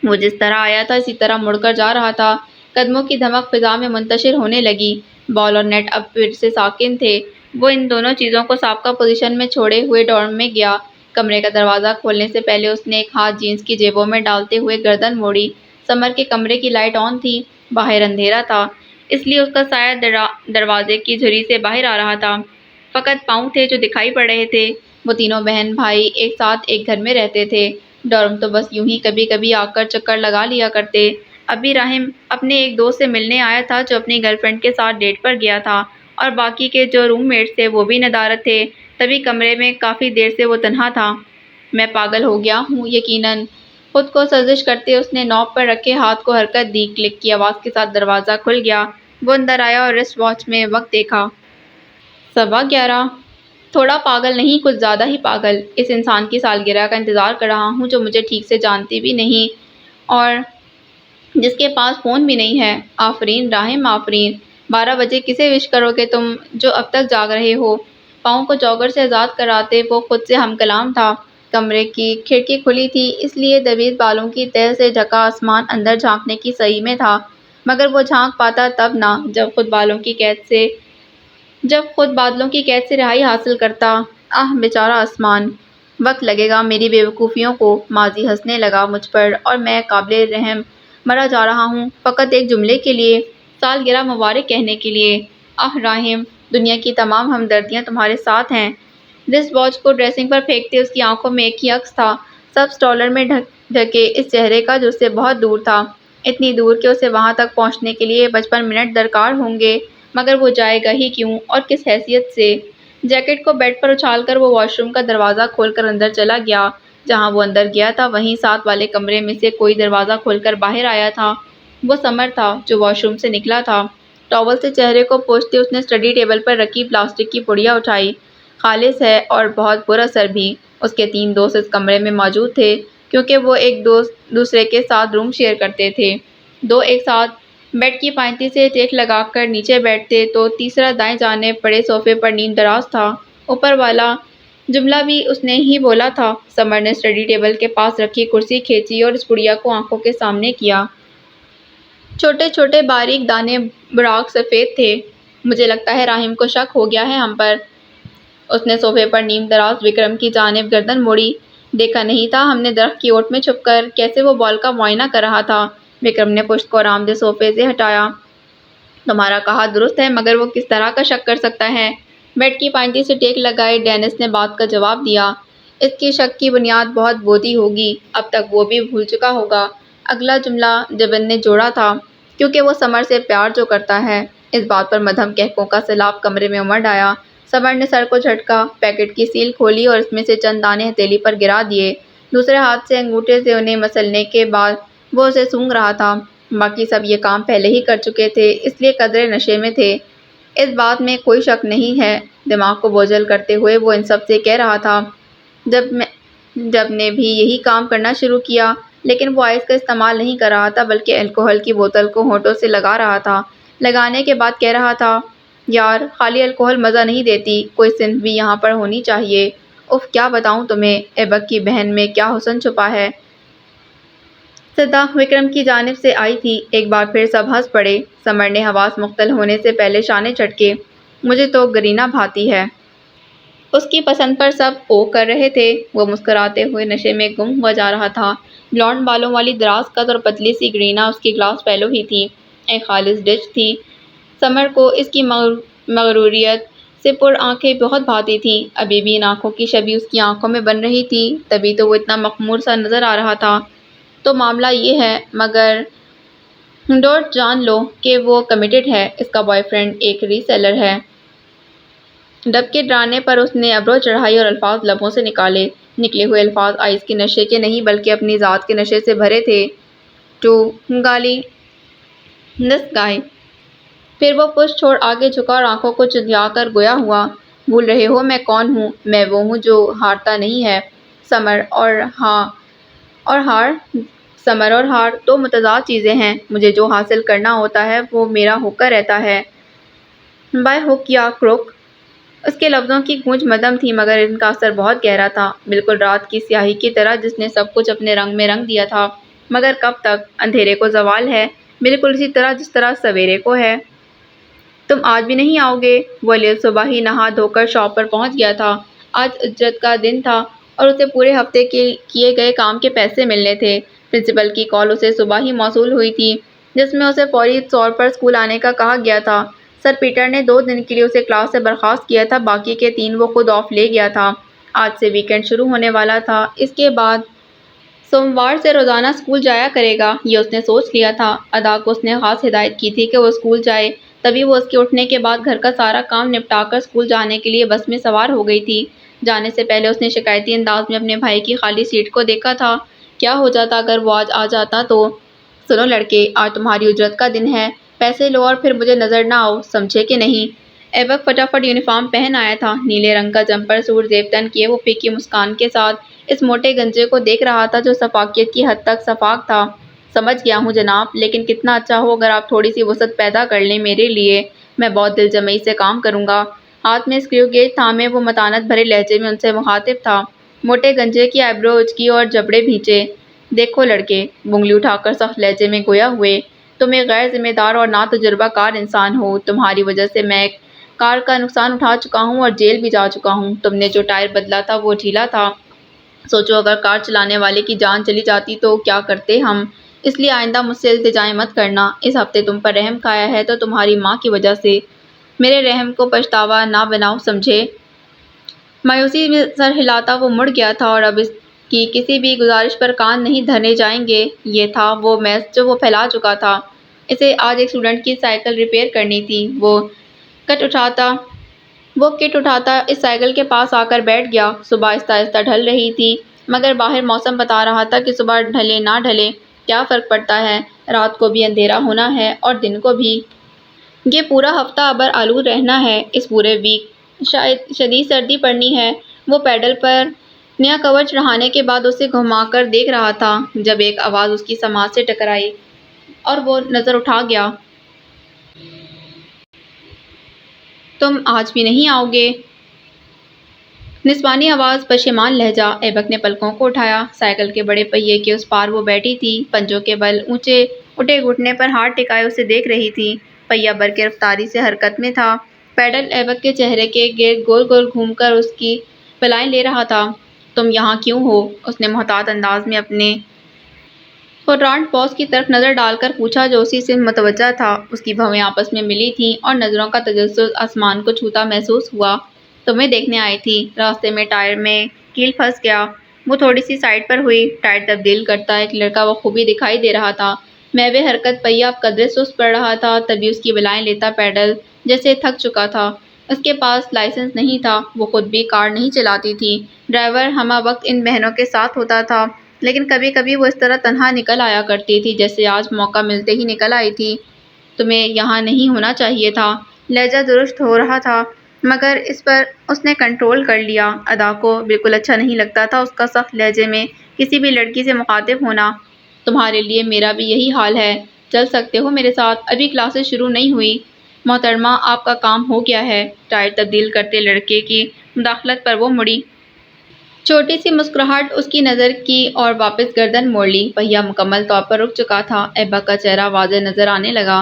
وہ جس طرح آیا تھا اسی طرح مڑ کر جا رہا تھا۔ قدموں کی دھمک فضا میں منتشر ہونے لگی۔ بال اور نیٹ اب پھر سے ساکن تھے۔ وہ ان دونوں چیزوں کو سابقہ پوزیشن میں چھوڑے ہوئے ڈورم میں گیا۔ کمرے کا دروازہ کھولنے سے پہلے اس نے ایک ہاتھ جینس کی جیبوں میں ڈالتے ہوئے گردن موڑی۔ سمر کے کمرے کی لائٹ آن تھی، باہر اندھیرا تھا، اس لیے اس کا سایہ دروازے کی جھری سے باہر آ رہا تھا۔ فقط پاؤں تھے جو دکھائی پڑ رہے تھے۔ وہ تینوں بہن بھائی ایک ساتھ ایک گھر میں رہتے تھے۔ ڈورم تو بس یوں ہی کبھی کبھی آ کر چکر لگا لیا کرتے۔ ابھی راحم اپنے ایک دوست سے ملنے آیا تھا جو اپنی گرل فرینڈ کے ساتھ ڈیٹ پر گیا تھا، اور باقی کے جو روم میٹس تھے وہ بھی ندارت تھے، تبھی کمرے میں کافی دیر سے وہ تنہا تھا۔ میں پاگل ہو گیا ہوں یقیناً۔ خود کو سرزش کرتے اس نے نوب پر رکھے ہاتھ کو حرکت دی۔ کلک کی آواز کے ساتھ دروازہ کھل گیا۔ وہ اندر آیا اور رسٹ واچ میں وقت دیکھا۔ 11:15۔ تھوڑا پاگل نہیں، کچھ زیادہ ہی پاگل۔ اس انسان کی سالگرہ کا انتظار کر رہا ہوں جو مجھے ٹھیک سے جانتی بھی نہیں اور جس کے پاس فون بھی نہیں ہے۔ آفرین راحم، آفرین۔ 12 بجے کسے وش کرو گے تم جو اب تک جاگ رہے ہو؟ پاؤں کو جاگر سے آزاد کراتے وہ خود سے ہم کلام تھا۔ کمرے کی کھڑکی کھلی تھی، اس لیے دوید بالوں کی تہ سے ڈھکا آسمان اندر جھانکنے کی صحیح میں تھا، مگر وہ جھانک پاتا تب نہ جب خود بادلوں کی قید سے رہائی حاصل کرتا۔ آہ بیچارہ آسمان، وقت لگے گا میری بے وقوفیوں کو۔ ماضی ہنسنے لگا مجھ پر اور میں قابل رحم مرا جا رہا ہوں، فقط ایک جملے کے لیے، سالگرہ مبارک کہنے کے لیے۔ آہ راحم، دنیا کی تمام ہمدردیاں تمہارے ساتھ ہیں۔ رسٹ واچ کو ڈریسنگ پر پھینکتے اس کی آنکھوں میں ایک ہی عکس تھا، سبز ڈالر میں ڈھکے اس چہرے کا جو اس سے بہت دور تھا، اتنی دور کہ اسے وہاں تک پہنچنے کے لیے 55 منٹ درکار ہوں گے، مگر وہ جائے گا ہی کیوں اور کس حیثیت سے؟ جیکٹ کو بیڈ پر اچھال کر وہ واش روم کا دروازہ کھول کر اندر چلا گیا۔ جہاں وہ اندر گیا تھا وہیں ساتھ والے کمرے میں سے کوئی دروازہ کھول کر باہر آیا تھا۔ وہ سمر تھا جو واش روم سے نکلا تھا۔ ٹاول سے چہرے کو پوچھتے اس نے اسٹڈی ٹیبل پر رکھی پلاسٹک کی پڑیا اٹھائی۔ خالص ہے اور بہت پر اثر بھی۔ اس کے 3 دوست اس کمرے میں موجود تھے کیونکہ وہ ایک دوسرے کے ساتھ روم شیئر کرتے تھے۔ 2 ایک ساتھ بیڈ کی پائنتی سے ٹیک لگا کر نیچے بیٹھتے تو تیسرا دائیں جانب پڑے صوفے پر نیم دراز تھا۔ اوپر والا جملہ بھی اس نے ہی بولا تھا۔ سمر نے اسٹڈی ٹیبل کے پاس رکھی کرسی کھینچی اور اس پڑیا کو آنکھوں کے سامنے کیا۔ چھوٹے چھوٹے باریک دانے براق سفید تھے۔ مجھے لگتا ہے راحم کو شک ہو گیا ہے ہم پر۔ اس نے صوفے پر نیم دراز وکرم کی جانب گردن موڑی۔ دیکھا نہیں تھا ہم نے درخت کی اوٹ میں چھپ کر کیسے وہ بال کا معائنہ کر رہا تھا؟ وکرم نے پشت کو آرام دہ صوفے سے ہٹایا۔ تمہارا کہا درست ہے مگر وہ کس طرح کا شک کر سکتا ہے؟ بیڈ کی پائنتی سے ٹیک لگائے ڈینس نے بات کا جواب دیا۔ اس کی شک کی بنیاد بہت بودھی ہوگی، اب تک وہ بھی بھول چکا ہوگا۔ اگلا جملہ جبن نے جوڑا تھا، کیونکہ وہ سمر سے پیار جو کرتا ہے۔ اس بات پر مدھم کہکوں کا سیلاب کمرے میں امڑ آیا۔ سمر نے سر کو جھٹکا، پیکٹ کی سیل کھولی اور اس میں سے چند دانے ہتھیلی پر گرا دیے۔ دوسرے ہاتھ سے انگوٹھے سے انہیں مسلنے کے بعد وہ اسے سونگھ رہا تھا۔ باقی سب یہ کام پہلے ہی کر چکے تھے، اس لیے قدرے نشے میں تھے۔ اس بات میں کوئی شک نہیں ہے، دماغ کو بوجھل کرتے ہوئے وہ ان سب سے کہہ رہا تھا۔ جب نے بھی یہی کام کرنا شروع کیا، لیکن وہ آئس کا استعمال نہیں کر رہا تھا بلکہ الکوہل کی بوتل کو ہونٹوں سے لگا رہا تھا۔ لگانے کے بعد کہہ رہا تھا، یار خالی الکوہل مزہ نہیں دیتی، کوئی صنف بھی یہاں پر ہونی چاہیے۔ اف کیا بتاؤں تمہیں، ایبک کی بہن میں کیا حسن چھپا ہے۔ صدا وکرم کی جانب سے آئی تھی۔ ایک بار پھر سب ہنس پڑے۔ سمر نے حواس مختل ہونے سے پہلے شانے جھٹکے۔ مجھے تو گرینا بھاتی ہے۔ اس کی پسند پر سب او کر رہے تھے۔ وہ مسکراتے ہوئے نشے میں گم ہوا جا رہا تھا۔ بلانڈ بالوں والی دراز قد اور پتلی سی گرینا اس کی گلاس فیلو ہی تھی، ایک خالص ڈچ تھی۔ سمر کو اس کی مغروریت سے پر آنکھیں بہت بھاتی تھیں۔ ابھی بھی ان آنکھوں کی شبیہ اس کی آنکھوں میں بن رہی تھی، تبھی تو وہ اتنا مخمور سا نظر آ رہا تھا۔ تو معاملہ یہ ہے، مگر ڈوٹ جان لو کہ وہ کمیٹڈ ہے، اس کا بوائے فرینڈ ایک ری سیلر ہے۔ ڈب کے ڈرانے پر اس نے ابرو چڑھائی اور الفاظ لبوں سے نکلے ہوئے الفاظ آئس کے نشے کے نہیں بلکہ اپنی ذات کے نشے سے بھرے تھے۔ ٹو گالی دس گائے۔ پھر وہ پشت چھوڑ آگے جھکا اور آنکھوں کو چندھیا کر گویا ہوا، بھول رہے ہو میں کون ہوں؟ میں وہ ہوں جو ہارتا نہیں ہے۔ سمر اور ہار دو متضاد چیزیں ہیں۔ مجھے جو حاصل کرنا ہوتا ہے وہ میرا ہو کر رہتا ہے، بائی ہک یا کروک۔ اس کے لفظوں کی گونج مدھم تھی مگر ان کا اثر بہت گہرا تھا، بالکل رات کی سیاہی کی طرح جس نے سب کچھ اپنے رنگ میں رنگ دیا تھا۔ مگر کب تک؟ اندھیرے کو زوال ہے، بالکل اسی طرح جس طرح سویرے کو ہے۔ تم آج بھی نہیں آؤ گے؟ وہ لیل صبح ہی نہا دھو کر شاپ پر پہنچ گیا تھا۔ آج اجرت کا دن تھا اور اسے پورے ہفتے کے کیے گئے کام کے پیسے ملنے تھے۔ پرنسپل کی کال اسے صبح ہی موصول ہوئی تھی جس میں اسے فوری طور پر اسکول آنے کا کہا گیا تھا۔ سر پیٹر نے 2 دن کے لیے اسے کلاس سے برخاست کیا تھا، باقی کے 3 وہ خود آف لے گیا تھا۔ آج سے ویکینڈ شروع ہونے والا تھا، اس کے بعد سوموار سے روزانہ اسکول جایا کرے گا، یہ اس نے سوچ لیا تھا۔ ادا کو اس نے خاص ہدایت کی تھی کہ وہ اسکول جائے، تبھی وہ اس کے اٹھنے کے بعد گھر کا سارا کام نپٹا کر اسکول جانے کے لیے بس میں سوار ہو گئی تھی۔ جانے سے پہلے اس نے شکایتی انداز میں اپنے بھائی کی خالی سیٹ کو دیکھا تھا، کیا ہو جاتا اگر وہ آج آ جاتا تو۔ سنو لڑکے، آج تمہاری اجرت کا دن ہے، پیسے لو اور پھر مجھے نظر نہ آؤ، سمجھے کہ نہیں؟ ایبک فٹافٹ یونیفارم پہن آیا تھا، نیلے رنگ کا جمپر سوٹ زیب تن کیے وہ پھیکی مسکان کے ساتھ اس موٹے گنجے کو دیکھ رہا تھا جو شفافیت کی حد تک شفاف تھا۔ سمجھ گیا ہوں جناب، لیکن کتنا اچھا ہو اگر آپ تھوڑی سی وسعت پیدا کر لیں میرے لیے، میں بہت دل جمعی سے کام کروں گا۔ ہاتھ میں اسکریو گیج تھامے وہ متانت بھرے لہجے میں ان سے مخاطب تھا۔ موٹے گنجے کی آئیبرو اچکی اور جبڑے بھینچے۔ دیکھو لڑکے، انگلی اٹھا کر سخت لہجے میں گویا ہوئے، تم ایک غیر ذمہ دار اور نا تجربہ کار انسان ہو۔ تمہاری وجہ سے میں ایک کار کا نقصان اٹھا چکا ہوں اور جیل بھی جا چکا ہوں۔ تم نے جو ٹائر بدلا تھا وہ ڈھیلا تھا۔ سوچو اگر کار چلانے والے کی جان چلی جاتی تو کیا کرتے ہم؟ اس لیے آئندہ مجھ سے التجائیں مت کرنا۔ اس ہفتے تم پر رحم کھایا ہے تو تمہاری ماں کی وجہ سے۔ میرے رحم کو پچھتاوا نہ بناؤ، سمجھے؟ مایوسی میں سر ہلاتا وہ مڑ گیا تھا اور اب اس کی کسی بھی گزارش پر کان نہیں دھرنے جائیں گے۔ یہ تھا وہ میس جو وہ پھیلا چکا تھا۔ اسے آج ایک اسٹوڈنٹ کی سائیکل ریپیئر کرنی تھی۔ وہ کٹ اٹھاتا اس سائیکل کے پاس آ کر بیٹھ گیا۔ صبح آہستہ آہستہ ڈھل رہی تھی، مگر باہر موسم بتا رہا تھا کہ صبح ڈھلے نہ ڈھلے کیا فرق پڑتا ہے، رات کو بھی اندھیرا ہونا ہے اور دن کو بھی۔ یہ پورا ہفتہ ابر آلود رہنا ہے۔ اس پورے ویک شاید شدید سردی پڑنی ہے۔ وہ پیڈل پر نیا کور چڑھانے کے بعد اسے گھما کر دیکھ رہا تھا جب ایک آواز اس کی سماعت سے ٹکرائی اور وہ نظر اٹھا گیا۔ تم آج بھی نہیں آؤ گے؟ نسوانی آواز، پشیمان لہجہ۔ ایبک نے پلکوں کو اٹھایا۔ سائیکل کے بڑے پہیے کے اس پار وہ بیٹھی تھی، پنجوں کے بل اونچے اٹھے گھٹنے پر ہاتھ ٹکائے اسے دیکھ رہی تھی۔ پہیہ برق رفتاری سے حرکت میں تھا۔ پیڈل ایبک کے چہرے کے گرد گول گول گھوم کر اس کی بلائیں لے رہا تھا۔ تم یہاں کیوں ہو؟ اس نے محتاط انداز میں اپنے فورانٹ باس کی طرف نظر ڈال کر پوچھا جو اسی سے متوجہ تھا۔ اس کی بھویں آپس میں ملی تھیں اور نظروں کا تجسس آسمان کو چھوتا محسوس ہوا۔ تمہیں دیکھنے آئی تھی۔ راستے میں ٹائر میں کیل پھنس گیا۔ وہ تھوڑی سی سائڈ پر ہوئی۔ ٹائر تبدیل کرتا ایک لڑکا بخوبی دکھائی دے رہا تھا۔ محو حرکت پہیہ اب قدرے سست پڑ رہا تھا، تبھی اس کی بلائیں لیتا پیڈل جیسے تھک چکا تھا۔ اس کے پاس لائسنس نہیں تھا، وہ خود بھی کار نہیں چلاتی تھی۔ ڈرائیور ہمہ وقت ان بہنوں کے ساتھ ہوتا تھا، لیکن کبھی کبھی وہ اس طرح تنہا نکل آیا کرتی تھی جیسے آج موقع ملتے ہی نکل آئی تھی۔ تمہیں یہاں نہیں ہونا چاہیے تھا۔ لہجہ درست ہو رہا تھا مگر اس پر اس نے کنٹرول کر لیا۔ ادا کو بالکل اچھا نہیں لگتا تھا اس کا سخت لہجے میں کسی بھی لڑکی سے مخاطب ہونا۔ تمہارے لیے میرا بھی یہی حال ہے۔ چل سکتے ہو میرے ساتھ، ابھی کلاسز شروع نہیں ہوئی۔ محترمہ، آپ کا کام ہو گیا ہے۔ ٹائر تبدیل کرتے لڑکے کی مداخلت پر وہ مڑی۔ چھوٹی سی مسکراہٹ اس کی نظر کی اور واپس گردن موڑ لی۔ پہیہ مکمل طور پر رک چکا تھا۔ ایبک کا چہرہ واضح نظر آنے لگا۔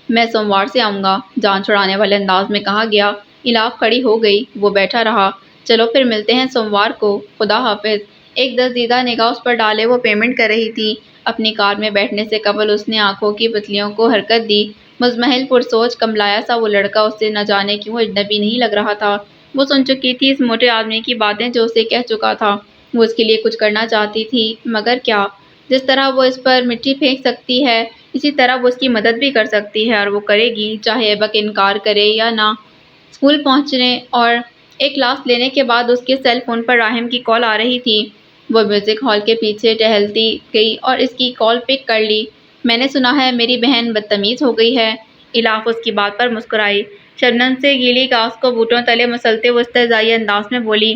میں سوموار سے آؤں گا، جان چھڑانے والے انداز میں کہا گیا۔ الاف کھڑی ہو گئی۔ وہ بیٹھا رہا۔ چلو پھر ملتے ہیں سوموار کو۔ خدا حافظ۔ ایک دزدیدہ نگاہ اس پر ڈالے وہ پیمنٹ کر رہی تھی۔ اپنی کار میں بیٹھنے سے قبل اس نے آنکھوں کی پتلیوں کو حرکت دی۔ مزمحل پرسوچ کملایا سا وہ لڑکا اس سے نہ جانے کیوں اجنبی نہیں لگ رہا تھا۔ وہ سن چکی تھی اس موٹے آدمی کی باتیں جو اسے کہہ چکا تھا۔ وہ اس کے لیے کچھ کرنا چاہتی تھی، مگر کیا؟ جس طرح وہ اس پر مٹی پھینک سکتی ہے اسی طرح وہ اس کی مدد بھی کر سکتی ہے، اور وہ کرے گی چاہے ایبک انکار کرے یا نہ۔ اسکول پہنچنے اور ایک کلاس لینے کے بعد اس کے سیل فون پر راحم کی کال آ رہی تھی۔ وہ میوزک ہال کے پیچھے ٹہلتی گئی اور اس کی کال پک کر لی۔ میں نے سنا ہے میری بہن بدتمیز ہو گئی ہے۔ الاف اس کی بات پر مسکرائی۔ شبنم سے گیلی گھاس کو بوٹوں تلے مسلتے وہ استہزائی انداز میں بولی،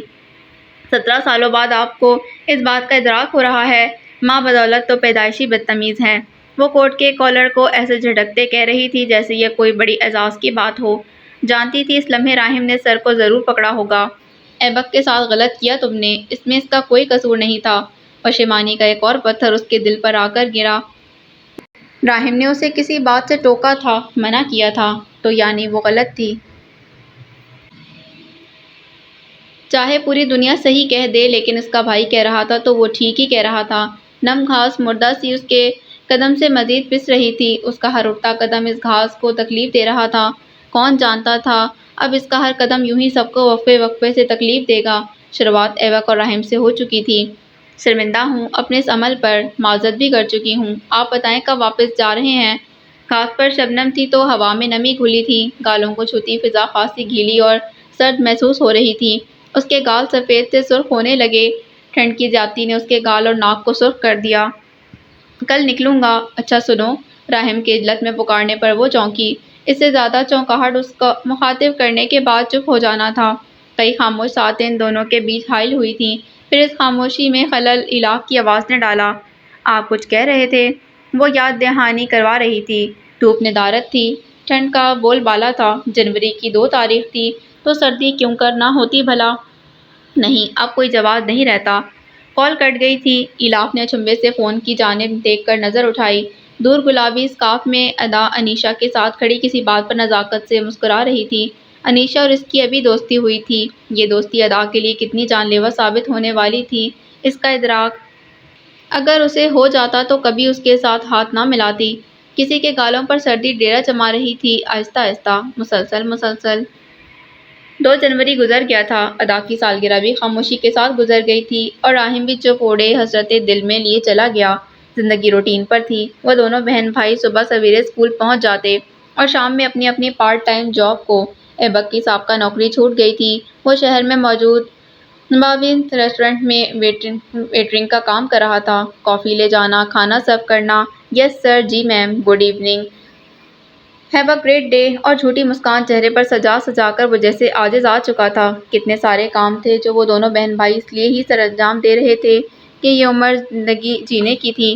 17 سالوں بعد آپ کو اس بات کا ادراک ہو رہا ہے؟ ماں بدولت تو پیدائشی بدتمیز ہے۔ وہ کوٹ کے کالر کو ایسے جھٹکتے کہہ رہی تھی جیسے یہ کوئی بڑی اعزاز کی بات ہو۔ جانتی تھی اس لمحے راحم نے سر کو ضرور پکڑا ہوگا۔ ایبک کے ساتھ غلط کیا تم نے، اس میں اس کا کوئی قصور نہیں تھا۔ پشیمانی کا ایک اور پتھر اس کے دل پر آ کر گرا۔ راحم نے اسے کسی بات سے ٹوکا تھا، منع کیا تھا، تو یعنی وہ غلط تھی۔ چاہے پوری دنیا صحیح کہہ دے لیکن اس کا بھائی کہہ رہا تھا تو وہ ٹھیک ہی کہہ رہا تھا۔ نم گھاس مردہ سی اس کے قدم سے مزید پس رہی تھی۔ اس کا ہر اٹھتا قدم اس گھاس کو تکلیف دے رہا تھا۔ کون جانتا تھا اب اس کا ہر قدم یوں ہی سب کو وقفے وقفے سے تکلیف دے گا۔ شروعات ایبک اور راحم سے ہو چکی تھی۔ شرمندہ ہوں اپنے اس عمل پر، معذرت بھی کر چکی ہوں۔ آپ بتائیں کب واپس جا رہے ہیں؟ گھاس پر شبنم تھی تو ہوا میں نمی گھلی تھی۔ گالوں کو چھوتی فضا خاصی گیلی اور سرد محسوس ہو رہی تھی۔ اس کے گال سفید سے سرخ ہونے لگے۔ ٹھنڈ کی زیادتی نے اس کے گال اور ناک کو سرخ کر دیا۔ کل نکلوں گا۔ اچھا سنو، راحم کے عجلت میں پکارنے پر وہ چونکی۔ اس سے زیادہ چونکاہٹ اس کو مخاطب کرنے کے بعد چپ ہو جانا تھا۔ کئی خاموش ساعتیں ان دونوں کے بیچ حائل ہوئی تھیں، پھر اس خاموشی میں خلل الاف کی آواز نے ڈالا۔ آپ کچھ کہہ رہے تھے؟ وہ یاد دہانی کروا رہی تھی۔ دھوپ ندارت تھی، ٹھنڈ کا بول بالا تھا۔ جنوری کی 2 تاریخ تھی تو سردی کیوں کر نہ ہوتی بھلا؟ نہیں، اب کوئی جواب نہیں رہتا۔ کال کٹ گئی تھی۔ ایلاف نے چنبے سے فون کی جانب دیکھ کر نظر اٹھائی۔ دور گلابی اسکارف میں ادا انیشا کے ساتھ کھڑی کسی بات پر نزاکت سے مسکرا رہی تھی۔ انیشا اور اس کی ابھی دوستی ہوئی تھی۔ یہ دوستی ادا کے لیے کتنی جان لیوا ثابت ہونے والی تھی، اس کا ادراک اگر اسے ہو جاتا تو کبھی اس کے ساتھ ہاتھ نہ ملاتی۔ کسی کے گالوں پر سردی ڈیرا جما رہی تھی، آہستہ آہستہ، مسلسل۔ 2 جنوری گزر گیا تھا۔ ادا کی سالگرہ بھی خاموشی کے ساتھ گزر گئی تھی اور راہم بھی چپ اوڑے حسرتیں دل میں لیے چلا گیا۔ زندگی روٹین پر تھی۔ وہ دونوں بہن بھائی صبح سویرے اسکول پہنچ جاتے اور شام میں اپنی اپنی پارٹ ٹائم جاب کو۔ ایبک کی سابقہ نوکری چھوٹ گئی تھی۔ وہ شہر میں موجود بابینس ریسٹورینٹ میں ویٹرنگ کا کام کر رہا تھا۔ کافی لے جانا، کھانا سرو کرنا۔ یس سر، جی ma'am, good evening, have a great day, اور جھوٹی مسکان چہرے پر سجا کر وہ جیسے عاجز آ چکا تھا۔ کتنے سارے کام تھے جو وہ دونوں بہن بھائی اس لیے ہی سر انجام دے رہے تھے کہ یہ عمر زندگی جینے کی تھی۔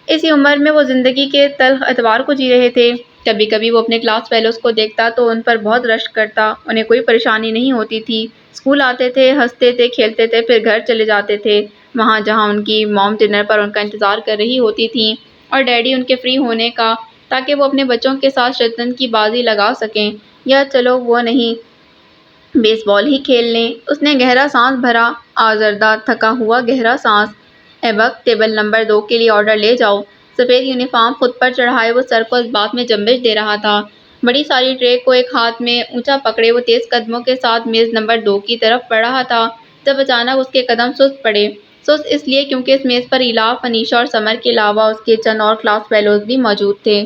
اسی عمر میں وہ زندگی کے تلخ اتوار کو جی رہے تھے۔ کبھی کبھی وہ اپنے کلاس فیلوز کو دیکھتا تو ان پر بہت رشک کرتا۔ انہیں کوئی پریشانی نہیں ہوتی تھی۔ اسکول آتے تھے، ہنستے تھے، کھیلتے تھے، پھر گھر چلے جاتے تھے، وہاں جہاں ان کی موم ڈنر پر ان کا انتظار کر رہی ہوتی تھیں اور ڈیڈی ان کے فری ہونے کا، تاکہ وہ اپنے بچوں کے ساتھ شطرنج کی بازی لگا سکیں، یا چلو وہ نہیں، بیس بال ہی کھیل لیں۔ اس نے گہرا سانس بھرا، آزردہ تھکا ہوا گہرا سانس۔ ایبک، ٹیبل نمبر 2 کے لیے آرڈر لے جاؤ۔ سفید یونیفارم خود پر چڑھائے وہ سر کو اس بات میں جنبش دے رہا تھا۔ بڑی ساری ٹرے کو ایک ہاتھ میں اونچا پکڑے وہ تیز قدموں کے ساتھ میز نمبر 2 کی طرف بڑھ رہا تھا، جب اچانک اس کے قدم سست پڑے۔ سست اس لیے کیونکہ اس میز پر ایلاف، انیشا اور سمر کے علاوہ اس کے چند اور کلاس فیلوز بھی موجود تھے۔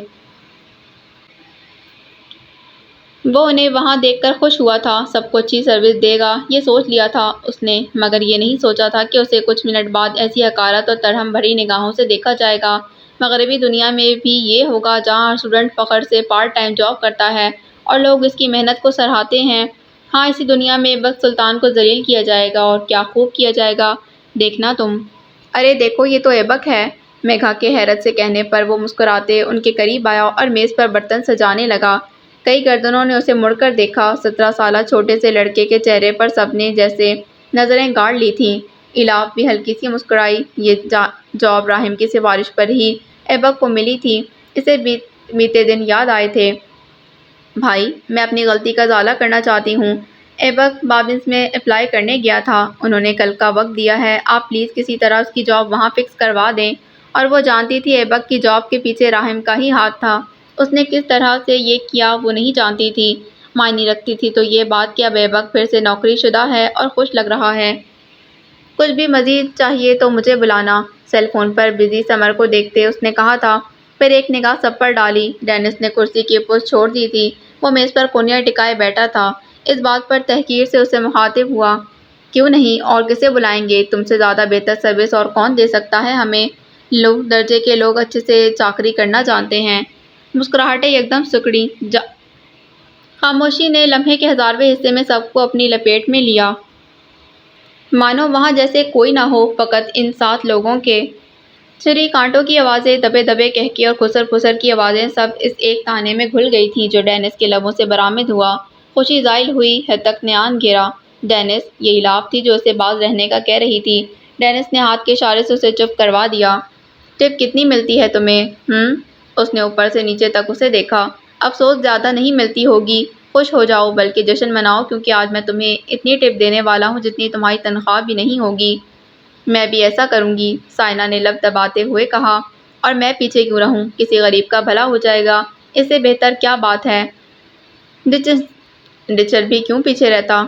وہ انہیں وہاں دیکھ کر خوش ہوا تھا۔ سب کو اچھی سروس دے گا، یہ سوچ لیا تھا اس نے، مگر یہ نہیں سوچا تھا کہ اسے کچھ منٹ بعد ایسی حقارت اور ترہم بھری نگاہوں سے دیکھا جائے گا۔ مغربی دنیا میں بھی یہ ہوگا جہاں ہر اسٹوڈنٹ فخر سے پارٹ ٹائم جاب کرتا ہے اور لوگ اس کی محنت کو سراہتے ہیں۔ ہاں، اسی دنیا میں ایبک سلطان کو ذلیل کیا جائے گا، اور کیا خوب کیا جائے گا، دیکھنا تم۔ ارے دیکھو، یہ تو ایبک ہے، میگھا کے حیرت سے کہنے پر وہ مسکراتے ان کے قریب آیا اور میز پر برتن سجانے لگا۔ کئی گردنوں نے اسے مڑ کر دیکھا۔ 17 سالہ چھوٹے سے لڑکے کے چہرے پر سب نے جیسے نظریں گاڑ لی تھیں۔ ایلاف بھی ہلکی سی مسکرائی۔ یہ جاب راہم کی سفارش پر ہی ایبک کو ملی تھی۔ اسے بیتے دن یاد آئے تھے۔ بھائی، میں اپنی غلطی کا ازالہ کرنا چاہتی ہوں۔ ایبک بابنس میں اپلائی کرنے گیا تھا۔ انہوں نے کل کا وقت دیا ہے، آپ پلیز کسی طرح اس کی جاب وہاں فکس کروا دیں۔ اور وہ جانتی تھی ایبک کی جاب کے پیچھے راہم کا ہی ہاتھ تھا۔ اس نے کس طرح سے یہ کیا وہ نہیں جانتی تھی۔ معنی رکھتی تھی تو یہ بات کہ اب ایبک پھر سے نوکری شدہ ہے اور خوش لگ رہا ہے۔ کچھ بھی مزید چاہیے تو مجھے بلانا۔ سیل فون پر بزی سمر کو دیکھتے اس نے کہا تھا، پھر ایک نگاہ سب پر ڈالی۔ ڈینس نے کرسی کی پشت چھوڑ دی تھی۔ وہ میز پر کونیاں ٹکائے بیٹھا تھا۔ اس بات پر تحقیر سے اسے مخاطب ہوا، کیوں نہیں، اور کسے بلائیں گے؟ تم سے زیادہ بہتر سروس اور کون دے سکتا ہے ہمیں؟ لو درجے کے لوگ اچھے سے چاکری کرنا جانتے ہیں۔ مسکراہٹیں یکدم سکڑی۔ خاموشی نے لمحے کے 1000ویں حصے میں سب کو اپنی لپیٹ میں لیا، مانو وہاں جیسے کوئی نہ ہو، فقط ان 7 لوگوں کے۔ چھری کانٹوں کی آوازیں، دبے دبے قہقہے اور خسر پھسر کی آوازیں سب اس ایک تانے میں گھل گئی تھیں جو ڈینس کے لبوں سے برآمد ہوا۔ خوشی زائل ہوئی، ہیتک نے آن گھیرا۔ ڈینس، یہ ایلاف تھی جو اسے باز رہنے کا کہہ رہی تھی۔ ڈینس نے ہاتھ کے اشارے سے اسے چپ کروا دیا۔ ٹپ کتنی ملتی ہے تمہیں؟ اس نے اوپر سے نیچے تک اسے دیکھا۔ افسوس زیادہ نہیں ملتی ہوگی۔ خوش ہو جاؤ، بلکہ جشن مناؤ، کیونکہ آج میں تمہیں اتنی ٹپ دینے والا ہوں جتنی تمہاری تنخواہ بھی نہیں ہوگی۔ میں بھی ایسا کروں گی، سائنا نے لب دباتے ہوئے کہا۔ اور میں پیچھے کیوں رہوں؟ کسی غریب کا بھلا ہو جائے گا، اس سے بہتر کیا بات ہے؟ ڈچر بھی کیوں پیچھے رہتا؟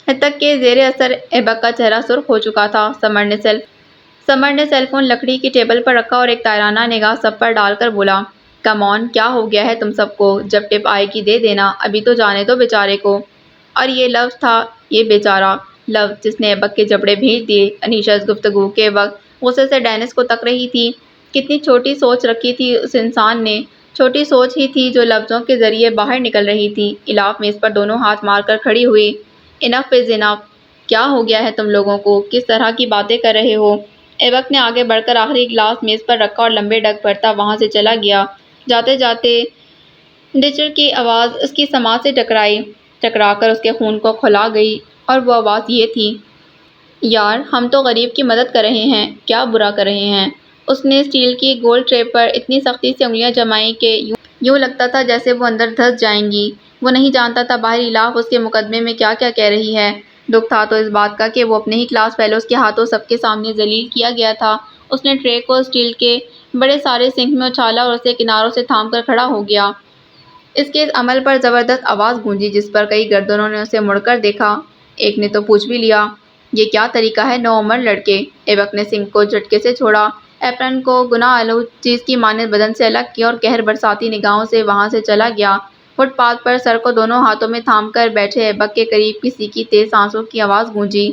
ہیتک کے زیر اثر ایبک کا چہرہ سرخ ہو چکا تھا۔ سمر نے سیل فون لکڑی کی ٹیبل پر رکھا اور ایک تائرانہ نگاہ سب پر ڈال کر بولا، کم آن، کیا ہو گیا ہے تم سب کو؟ جب ٹپ آئے گی دے دینا، ابھی تو جانے دو بیچارے کو۔ اور یہ لفظ تھا، یہ بیچارہ، لفظ جس نے ایبک کے جبڑے بھیج دیے۔ انیشا اس گفتگو کے وقت غصے سے ڈینس کو تک رہی تھی۔ کتنی چھوٹی سوچ رکھی تھی اس انسان نے، چھوٹی سوچ ہی تھی جو لفظوں کے ذریعے باہر نکل رہی تھی۔ ایلاف میز پر دونوں ہاتھ مار کر کھڑی ہوئی۔ انف از انف، کیا ہو گیا ہے تم لوگوں کو؟ کس طرح کی باتیں کر رہے ہو؟ ایبک نے آگے بڑھ کر آخری گلاس میز پر رکھا اور لمبے ڈگ بھرتا وہاں سے چلا گیا۔ جاتے جاتے ڈچر کی آواز اس کی سماعت سے ٹکرا کر اس کے خون کو کھولا گئی، اور وہ آواز یہ تھی، یار ہم تو غریب کی مدد کر رہے ہیں، کیا برا کر رہے ہیں؟ اس نے اسٹیل کی گول ٹرے پر اتنی سختی سے انگلیاں جمائیں کہ یوں لگتا تھا جیسے وہ اندر دھس جائیں گی۔ وہ نہیں جانتا تھا باہر الاف اس کے مقدمے میں کیا کیا کہہ رہی ہے۔ دکھ تھا تو اس بات کا کہ وہ اپنے ہی کلاس فیلوز کے ہاتھوں سب کے سامنے ذلیل کیا گیا تھا۔ اس نے ٹرے کو اسٹیل کے بڑے سارے سنک میں اچھالا اور اسے کناروں سے تھام کر کھڑا ہو گیا۔ اس کے اس عمل پر زبردست آواز گونجی جس پر کئی گردنوں نے اسے مڑ کر دیکھا۔ ایک نے تو پوچھ بھی لیا، یہ کیا طریقہ ہے نوعمر لڑکے؟ ایبک نے سنک کو جھٹکے سے چھوڑا، ایپرن کو گناہ آلود چیز کی مانند بدن سے الگ کیا اور قہر برساتی نگاہوں سے وہاں سے چلا گیا۔ فٹ پاتھ پر سر کو دونوں ہاتھوں میں تھام کر بیٹھے ایبک کے قریب کسی کی تیز سانسوں کی آواز گونجی،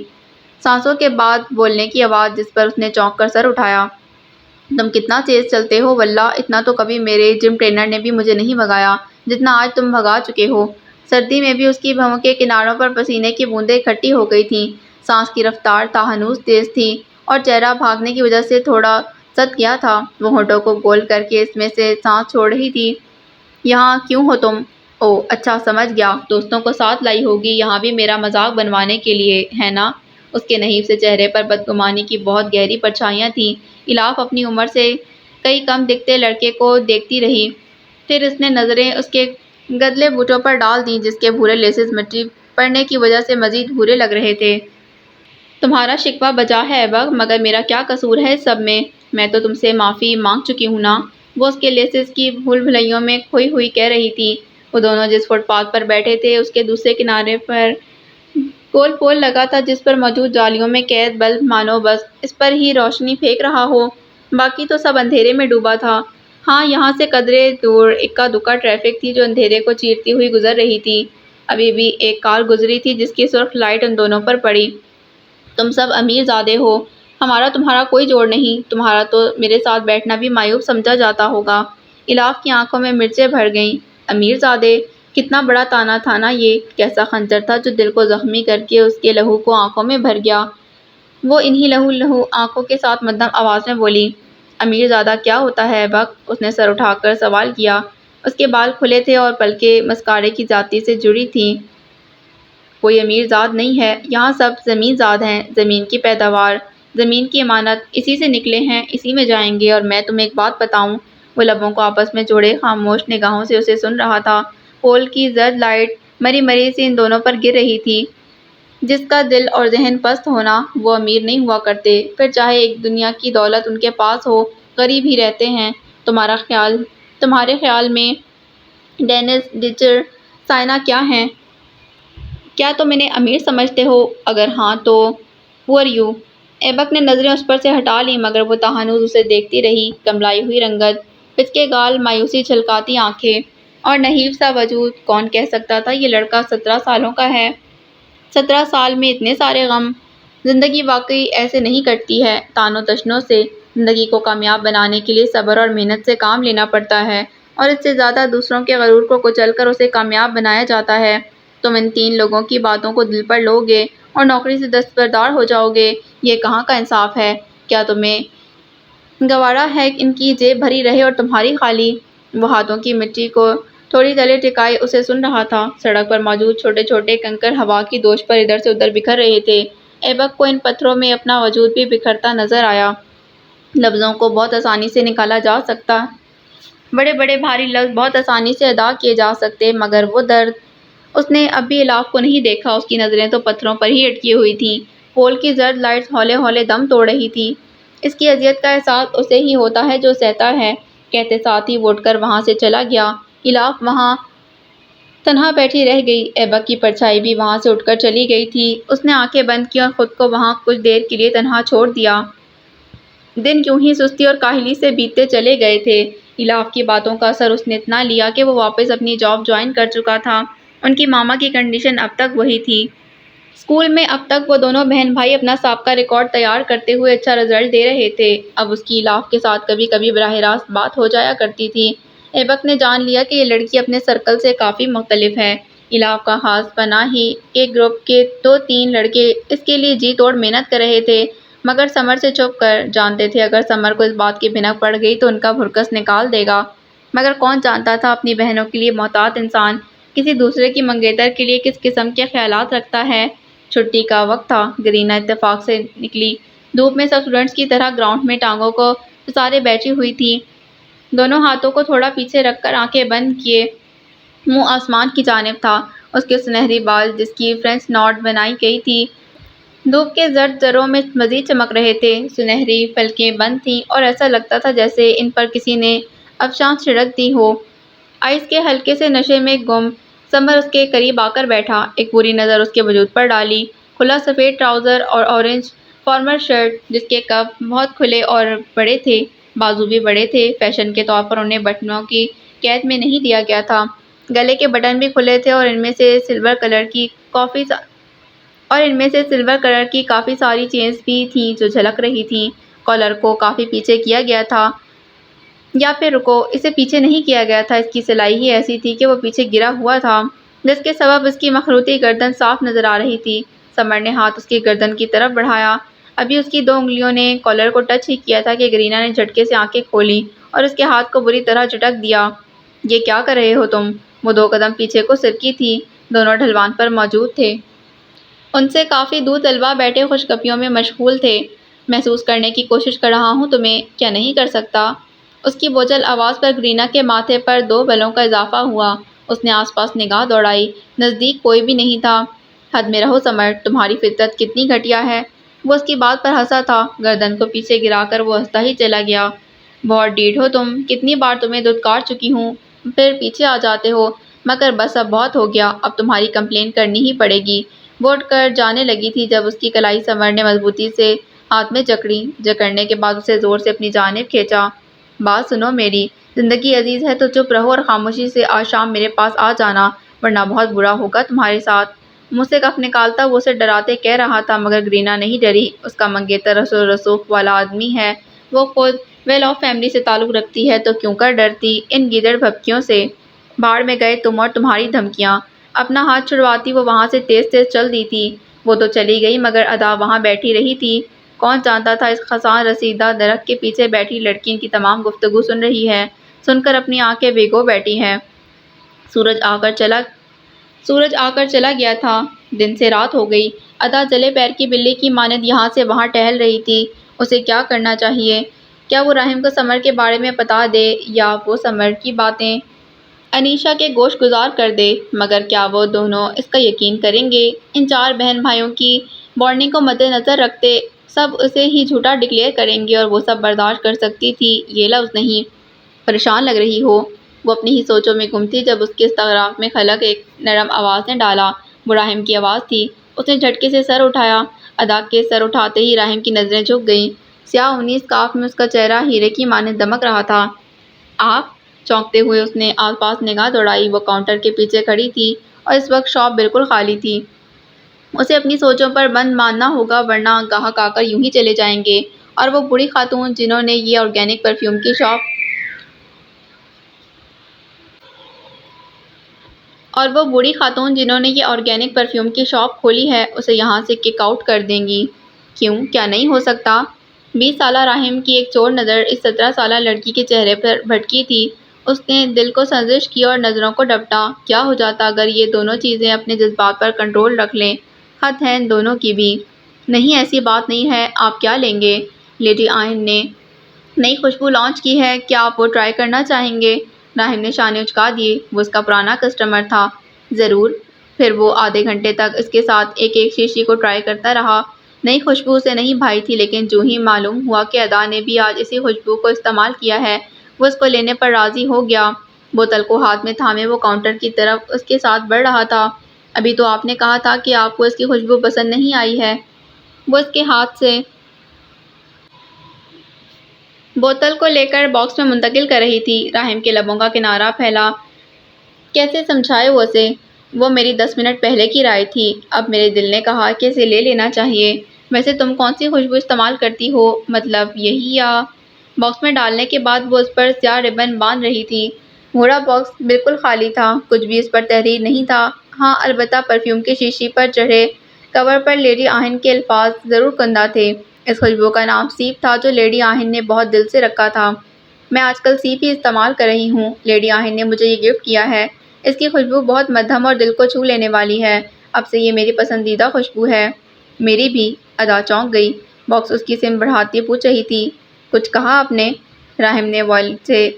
سانسوں کے بعد بولنے کی آواز جس پر اس نے چونک کر سر اٹھایا۔ تم کتنا تیز چلتے ہو واللہ، اتنا تو کبھی میرے جم ٹرینر نے بھی مجھے نہیں بھگایا جتنا آج تم بھگا چکے ہو۔ سردی میں بھی اس کی بھووں کے کناروں پر پسینے کی بوندیں اکٹھی ہو گئی تھیں۔ سانس کی رفتار تاہنوز تیز تھی اور چہرہ بھاگنے کی وجہ سے تھوڑا سد گیا تھا۔ وہ ہونٹوں کو گول کر کے اس میں سے سانس چھوڑ رہی تھی۔ یہاں کیوں ہو تم؟ اوہ اچھا سمجھ گیا، دوستوں کو ساتھ لائی ہوگی یہاں بھی میرا مذاق بنوانے کے لیے، ہے نا؟ اس کے نحیف سے چہرے پر بدگمانی کی بہت گہری پرچھائیاں تھیں۔ الاف اپنی عمر سے کئی کم دکھتے لڑکے کو دیکھتی رہی، پھر اس نے نظریں اس کے گدلے بوٹوں پر ڈال دیں جس کے بھورے لیسز مٹی پڑنے کی وجہ سے مزید بھورے لگ رہے تھے۔ تمہارا شکوہ بجا ہے ایبک، مگر میرا کیا قصور ہے اس سب میں؟ میں تو تم سے معافی مانگ چکی ہوں نا، وہ اس کے لیسز کی بھول بھلیوں میں کھوئی ہوئی کہہ رہی تھی۔ وہ دونوں جس فٹ پاتھ پر بیٹھے تھے اس کے دوسرے کنارے پر گول پول لگا تھا جس پر موجود جالیوں میں قید بلب مانو بس اس پر ہی روشنی پھینک رہا ہو، باقی تو سب اندھیرے میں ڈوبا تھا۔ ہاں یہاں سے قدرے دور اکا دکا ٹریفک تھی جو اندھیرے کو چیرتی ہوئی گزر رہی تھی۔ ابھی بھی ایک کار گزری تھی جس کی سرخ لائٹ ان دونوں پر پڑی۔ تم سب امیر زادے ہو، ہمارا تمہارا کوئی جوڑ نہیں، تمہارا تو میرے ساتھ بیٹھنا بھی معیوب سمجھا جاتا ہوگا۔ الاف کی آنکھوں میں مرچیں بھر گئیں۔ امیر زادے، کتنا بڑا طعنہ تھا نا یہ، کیسا خنجر تھا جو دل کو زخمی کر کے اس کے لہو کو آنکھوں میں بھر گیا۔ وہ انہی لہو آنکھوں کے ساتھ مدھم آواز میں بولی، امیر زادہ کیا ہوتا ہے ایبک؟ اس نے سر اٹھا کر سوال کیا۔ اس کے بال کھلے تھے اور پلکیں مسکارے کی زیادتی سے جڑی تھیں۔ کوئی امیر زاد نہیں ہے، یہاں سب زمین زاد ہیں، زمین کی پیداوار، زمین کی امانت، اسی سے نکلے ہیں، اسی میں جائیں گے۔ اور میں تمہیں ایک بات بتاؤں، وہ لبوں کو آپس میں جوڑے خاموش نگاہوں سے اسے سن رہا تھا۔ پول کی زرد لائٹ مری مری سی ان دونوں پر گر رہی تھی۔ جس کا دل اور ذہن پست ہونا، وہ امیر نہیں ہوا کرتے، پھر چاہے ایک دنیا کی دولت ان کے پاس ہو، غریب ہی رہتے ہیں۔ تمہارے خیال میں ڈینس ڈچر سائنا کیا ہیں؟ کیا تم انہیں امیر سمجھتے ہو؟ اگر ہاں تو پور یو۔ ایبک نے نظریں اس پر سے ہٹا لیں مگر وہ تاہنوز اسے دیکھتی رہی، کملائی ہوئی رنگت، پچکے گال، مایوسی چھلکاتی آنکھیں اور نحیف سا وجود۔ کون کہہ سکتا تھا یہ لڑکا 17 سالوں کا ہے؟ 17 سال میں اتنے سارے غم! زندگی واقعی ایسے نہیں کٹتی ہے، تانوں تشنوں سے۔ زندگی کو کامیاب بنانے کے لیے صبر اور محنت سے کام لینا پڑتا ہے، اور اس سے زیادہ دوسروں کے غرور کو کچل کر اسے کامیاب بنایا جاتا ہے۔ تم ان 3 لوگوں کی باتوں کو دل پر لو گے اور نوکری سے دستبردار ہو جاؤ گے، یہ کہاں کا انصاف ہے؟ کیا تمہیں گوارا ہے ان کی جیب بھری رہے اور تمہاری خالی؟ وہ ہاتھوں کی مٹی کو تھوڑی تلے ٹکائے اسے سن رہا تھا۔ سڑک پر موجود چھوٹے چھوٹے کنکر ہوا کی دوش پر ادھر سے ادھر بکھر رہے تھے۔ ایبک کو ان پتھروں میں اپنا وجود بھی بکھرتا نظر آیا۔ لفظوں کو بہت آسانی سے نکالا جا سکتا، بڑے بڑے بھاری لفظ بہت آسانی سے ادا کیے جا سکتے، مگر وہ درد، اس نے اب بھی الاف کو نہیں دیکھا۔ اس کی نظریں تو پتھروں پر ہی اٹکی ہوئی تھیں۔ پول کی زرد لائٹس ہولے ہولے دم توڑ رہی تھی۔ اس کی اذیت کا احساس اسے ہی ہوتا ہے جو سہتا ہے، کہتے ساتھ ہی وہ اٹھ کر وہاں سے چلا گیا۔ الاف وہاں تنہا بیٹھی رہ گئی۔ ایبک کی پرچھائی بھی وہاں سے اٹھ کر چلی گئی تھی۔ اس نے آنکھیں بند کی اور خود کو وہاں کچھ دیر کے لیے تنہا چھوڑ دیا۔ دن یوں ہی سستی اور کاہلی سے بیتتے چلے گئے تھے۔ الاف کی باتوں کا اثر اس نے اتنا لیا کہ وہ واپس اپنی جاب جوائن کر چکا تھا۔ ان کی ماما کی کنڈیشن اب تک وہی تھی۔ اسکول میں اب تک وہ دونوں بہن بھائی اپنا سابقہ ریکارڈ تیار کرتے ہوئے اچھا رزلٹ دے رہے تھے۔ اب اس کی الاف کے ساتھ کبھی کبھی براہ راست بات ہو جایا کرتی تھی۔ ایبک نے جان لیا کہ یہ لڑکی اپنے سرکل سے کافی مختلف ہے۔ الاف کا خاص پناہی کے گروپ کے 2-3 لڑکے اس کے لیے جی توڑ محنت کر رہے تھے، مگر سمر سے چھپ کر، جانتے تھے اگر سمر کو اس بات کی بھنک پڑ گئی تو ان کا بھرکس نکال دے گا۔ مگر کون جانتا تھا اپنی بہنوں کے لیے محتاط انسان کسی دوسرے کی منگیتر کے لیے کس قسم کے خیالات رکھتا ہے۔ چھٹی کا وقت تھا۔ گرینا اتفاق سے نکلی۔ دھوپ میں سب اسٹوڈنٹس کی طرح گراؤنڈ میں ٹانگوں کو پسارے بیٹھی ہوئی تھی، دونوں ہاتھوں کو تھوڑا پیچھے رکھ کر آنکھیں بند کیے، منہ آسمان کی جانب تھا۔ اس کے سنہری بال جس کی فرینچ ناٹ بنائی گئی تھی دھوپ کے زرد ذروں میں مزید چمک رہے تھے۔ سنہری پلکیں بند تھیں اور ایسا لگتا تھا جیسے ان پر کسی نے ابشاں چھڑک دی ہو۔ آئس کے ہلکے سے نشے میں گم سمر اس کے قریب آ کر بیٹھا، ایک بری نظر اس کے وجود پر ڈالی۔ کھلا سفید ٹراؤزر اور اورنج فارمل شرٹ جس کے کف بہت کھلے اور بڑے تھے، بازو بھی بڑے تھے، فیشن کے طور پر انہیں بٹنوں کی قید میں نہیں دیا گیا تھا۔ گلے کے بٹن بھی کھلے تھے اور ان میں سے سلور کلر کی کافی ساری چینز بھی تھیں جو جھلک رہی تھیں۔ کالر کو کافی پیچھے کیا گیا تھا، یا پھر رکو، اسے پیچھے نہیں کیا گیا تھا، اس کی سلائی ہی ایسی تھی کہ وہ پیچھے گرا ہوا تھا، جس کے سبب اس کی مخروطی گردن صاف نظر آ رہی تھی۔ سمر نے ہاتھ اس کی گردن کی طرف بڑھایا۔ ابھی اس کی 2 انگلیوں نے کالر کو ٹچ ہی کیا تھا کہ گرینا نے جھٹکے سے آنکھیں کھولیں اور اس کے ہاتھ کو بری طرح جھٹک دیا۔ یہ کیا کر رہے ہو تم؟ وہ 2 قدم پیچھے کو سرکی تھی، دونوں ڈھلوان پر موجود تھے۔ ان سے کافی دور طلباء بیٹھے خوش گپیوں میں مشغول تھے۔ محسوس کرنے کی کوشش کر رہا ہوں تمہیں، کیا نہیں کر سکتا؟ اس کی بوجھل آواز پر گرینا کے ماتھے پر 2 بلوں کا اضافہ ہوا۔ اس نے آس پاس نگاہ دوڑائی، نزدیک کوئی بھی نہیں تھا۔ حد میں رہو سمر، تمہاری فطرت کتنی گھٹیا ہے۔ وہ اس کی بات پر ہنسا تھا، گردن کو پیچھے گرا کر وہ ہنستا ہی چلا گیا۔ بہت ڈیڑھ ہو تم، کتنی بار تمہیں دھتکار چکی ہوں، پھر پیچھے آ جاتے ہو، مگر بس اب بہت ہو گیا، اب تمہاری کمپلین کرنی ہی پڑے گی۔ وہ اٹھ کر جانے لگی تھی جب اس کی کلائی سمر نے مضبوطی سے ہاتھ میں جکڑنے کے بعد اسے زور سے اپنی جانب کھینچا۔ بات سنو میری، زندگی عزیز ہے تو چپ رہو اور خاموشی سے آج شام میرے پاس آ جانا، ورنہ بہت برا ہوگا تمہارے ساتھ۔ منہ سے کف نکالتا وہ اسے ڈراتے کہہ رہا تھا، مگر گرینا نہیں ڈری۔ اس کا منگیتر رسول رسوخ والا آدمی ہے، وہ خود ویل آف فیملی سے تعلق رکھتی ہے، تو کیوں کر ڈرتی ان گیدڑ بھبکیوں سے؟ بھاڑ میں گئے تم اور تمہاری دھمکیاں۔ اپنا ہاتھ چھڑواتی وہ وہاں سے تیز تیز چل دی تھی۔ وہ تو چلی گئی مگر ادا وہاں بیٹھی رہی تھی۔ کون جانتا تھا اس خزاں رسیدہ درخت کے پیچھے بیٹھی لڑکی ان کی تمام گفتگو سن رہی ہے، سن کر اپنی آنکھیں بھگو بیٹھی ہے۔ سورج آ کر چلا گیا تھا، دن سے رات ہو گئی۔ ادا جلے پیر کی بلی کی مانند یہاں سے وہاں ٹہل رہی تھی۔ اسے کیا کرنا چاہیے؟ کیا وہ راہم کو سمر کے بارے میں بتا دے، یا وہ سمر کی باتیں انیشا کے گوش گزار کر دے؟ مگر کیا وہ دونوں اس کا یقین کریں گے؟ ان 4 بہن بھائیوں کی وارننگ کو مد نظر رکھتے سب اسے ہی جھوٹا ڈکلیئر کریں گے، اور وہ سب برداشت کر سکتی تھی، یہ لفظ نہیں۔ پریشان لگ رہی ہو؟ وہ اپنی ہی سوچوں میں گم تھی جب اس کے استغراق میں خلق ایک نرم آواز نے ڈالا۔ وہ راہم کی آواز تھی۔ اس نے جھٹکے سے سر اٹھایا۔ ادا کے سر اٹھاتے ہی راہم کی نظریں جھک گئیں۔ سیاہ انی اسکارف میں اس کا چہرہ ہیرے کی مانند دمک رہا تھا۔ آپ؟ چونکتے ہوئے اس نے آس پاس نگاہ دوڑائی۔ وہ کاؤنٹر کے پیچھے کھڑی تھی اور اس وقت شاپ بالکل خالی تھی۔ اسے اپنی سوچوں پر بند ماننا ہوگا، ورنہ گاہک آ کر یوں ہی چلے جائیں گے، اور وہ بوڑھی خاتون جنہوں نے یہ آرگینک پرفیوم کی شاپ کھولی ہے، اسے یہاں سے کک آؤٹ کر دیں گی۔ کیوں؟ کیا نہیں ہو سکتا؟ 20 سالہ راہم کی ایک چور نظر اس 17 سالہ لڑکی کے چہرے پر بھٹکی تھی۔ اس نے دل کو سرزش کی اور نظروں کو ڈپٹا۔ کیا ہو جاتا اگر یہ دونوں چیزیں اپنے جذبات پر کنٹرول رکھ لیں؟ حد ہے ان دونوں کی بھی۔ نہیں، ایسی بات نہیں ہے، آپ کیا لیں گے؟ لیڈی آئن نے نئی خوشبو لانچ کی ہے، کیا آپ وہ ٹرائی کرنا چاہیں گے؟ راہم نے شانے اچکا دیے۔ وہ اس کا پرانا کسٹمر تھا۔ ضرور۔ پھر وہ آدھے گھنٹے تک اس کے ساتھ ایک ایک شیشی کو ٹرائی کرتا رہا۔ نئی خوشبو اسے نہیں بھائی تھی، لیکن جو ہی معلوم ہوا کہ ادا نے بھی آج اسی خوشبو کو استعمال کیا ہے، وہ اس کو لینے پر راضی ہو گیا۔ بوتل کو ہاتھ میں تھامے وہ کاؤنٹر کی طرف اس کے ساتھ بڑھ رہا تھا۔ ابھی تو آپ نے کہا تھا کہ آپ کو اس کی خوشبو پسند نہیں آئی ہے۔ وہ اس کے ہاتھ سے بوتل کو لے کر باکس میں منتقل کر رہی تھی۔ راہم کے لبوں کا کنارہ پھیلا۔ کیسے سمجھائے وہ اسے؟ وہ میری 10 منٹ پہلے کی رائے تھی، اب میرے دل نے کہا کہ اسے لے لینا چاہیے۔ ویسے تم کون سی خوشبو استعمال کرتی ہو؟ مطلب یہی، یا؟ باکس میں ڈالنے کے بعد وہ اس پر سیاہ ربن باندھ رہی تھی۔ بھورا باکس بالکل خالی تھا، کچھ بھی اس پر تحریر نہیں تھا۔ ہاں، البتہ پرفیوم کی شیشی پر چڑھے کور پر لیڈی آہن کے الفاظ ضرور کندہ تھے۔ اس خوشبو کا نام سیپ تھا، جو لیڈی آہن نے بہت دل سے رکھا تھا۔ میں آج کل سیپ ہی استعمال کر رہی ہوں، لیڈی آہن نے مجھے یہ گفٹ کیا ہے۔ اس کی خوشبو بہت مدھم اور دل کو چھو لینے والی ہے۔ اب سے یہ میری پسندیدہ خوشبو ہے۔ میری بھی۔ ادا چونک گئی۔ باکس اس کی سم بڑھاتی پوچھ رہی تھی۔ کچھ کہا آپ نے؟ راہم نے والٹ سے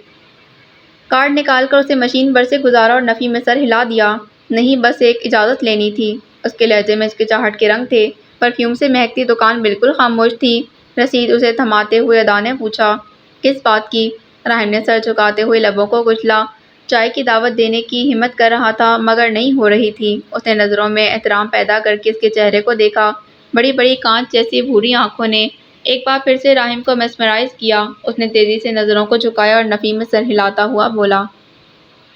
کارڈ نکال کر اسے مشین پر سے گزارا اور نفی میں سر ہلا دیا۔ نہیں، بس ایک اجازت لینی تھی۔ اس کے لہجے میں ہچکچاہٹ کے رنگ تھے۔ پرفیوم سے مہکتی دکان بالکل خاموش تھی۔ رسید اسے تھماتے ہوئے ادا نے پوچھا۔ کس بات کی؟ راہم نے سر جھکاتے ہوئے لبوں کو کچلا۔ چائے کی دعوت دینے کی ہمت کر رہا تھا مگر نہیں ہو رہی تھی۔ اس نے نظروں میں احترام پیدا کر کے اس کے چہرے کو دیکھا۔ بڑی بڑی کانچ جیسی بھوری آنکھوں نے ایک بار پھر سے راہم کو میسمرائز کیا۔ اس نے تیزی سے نظروں کو جھکایا اور نفی میں سر ہلاتا ہوا بولا۔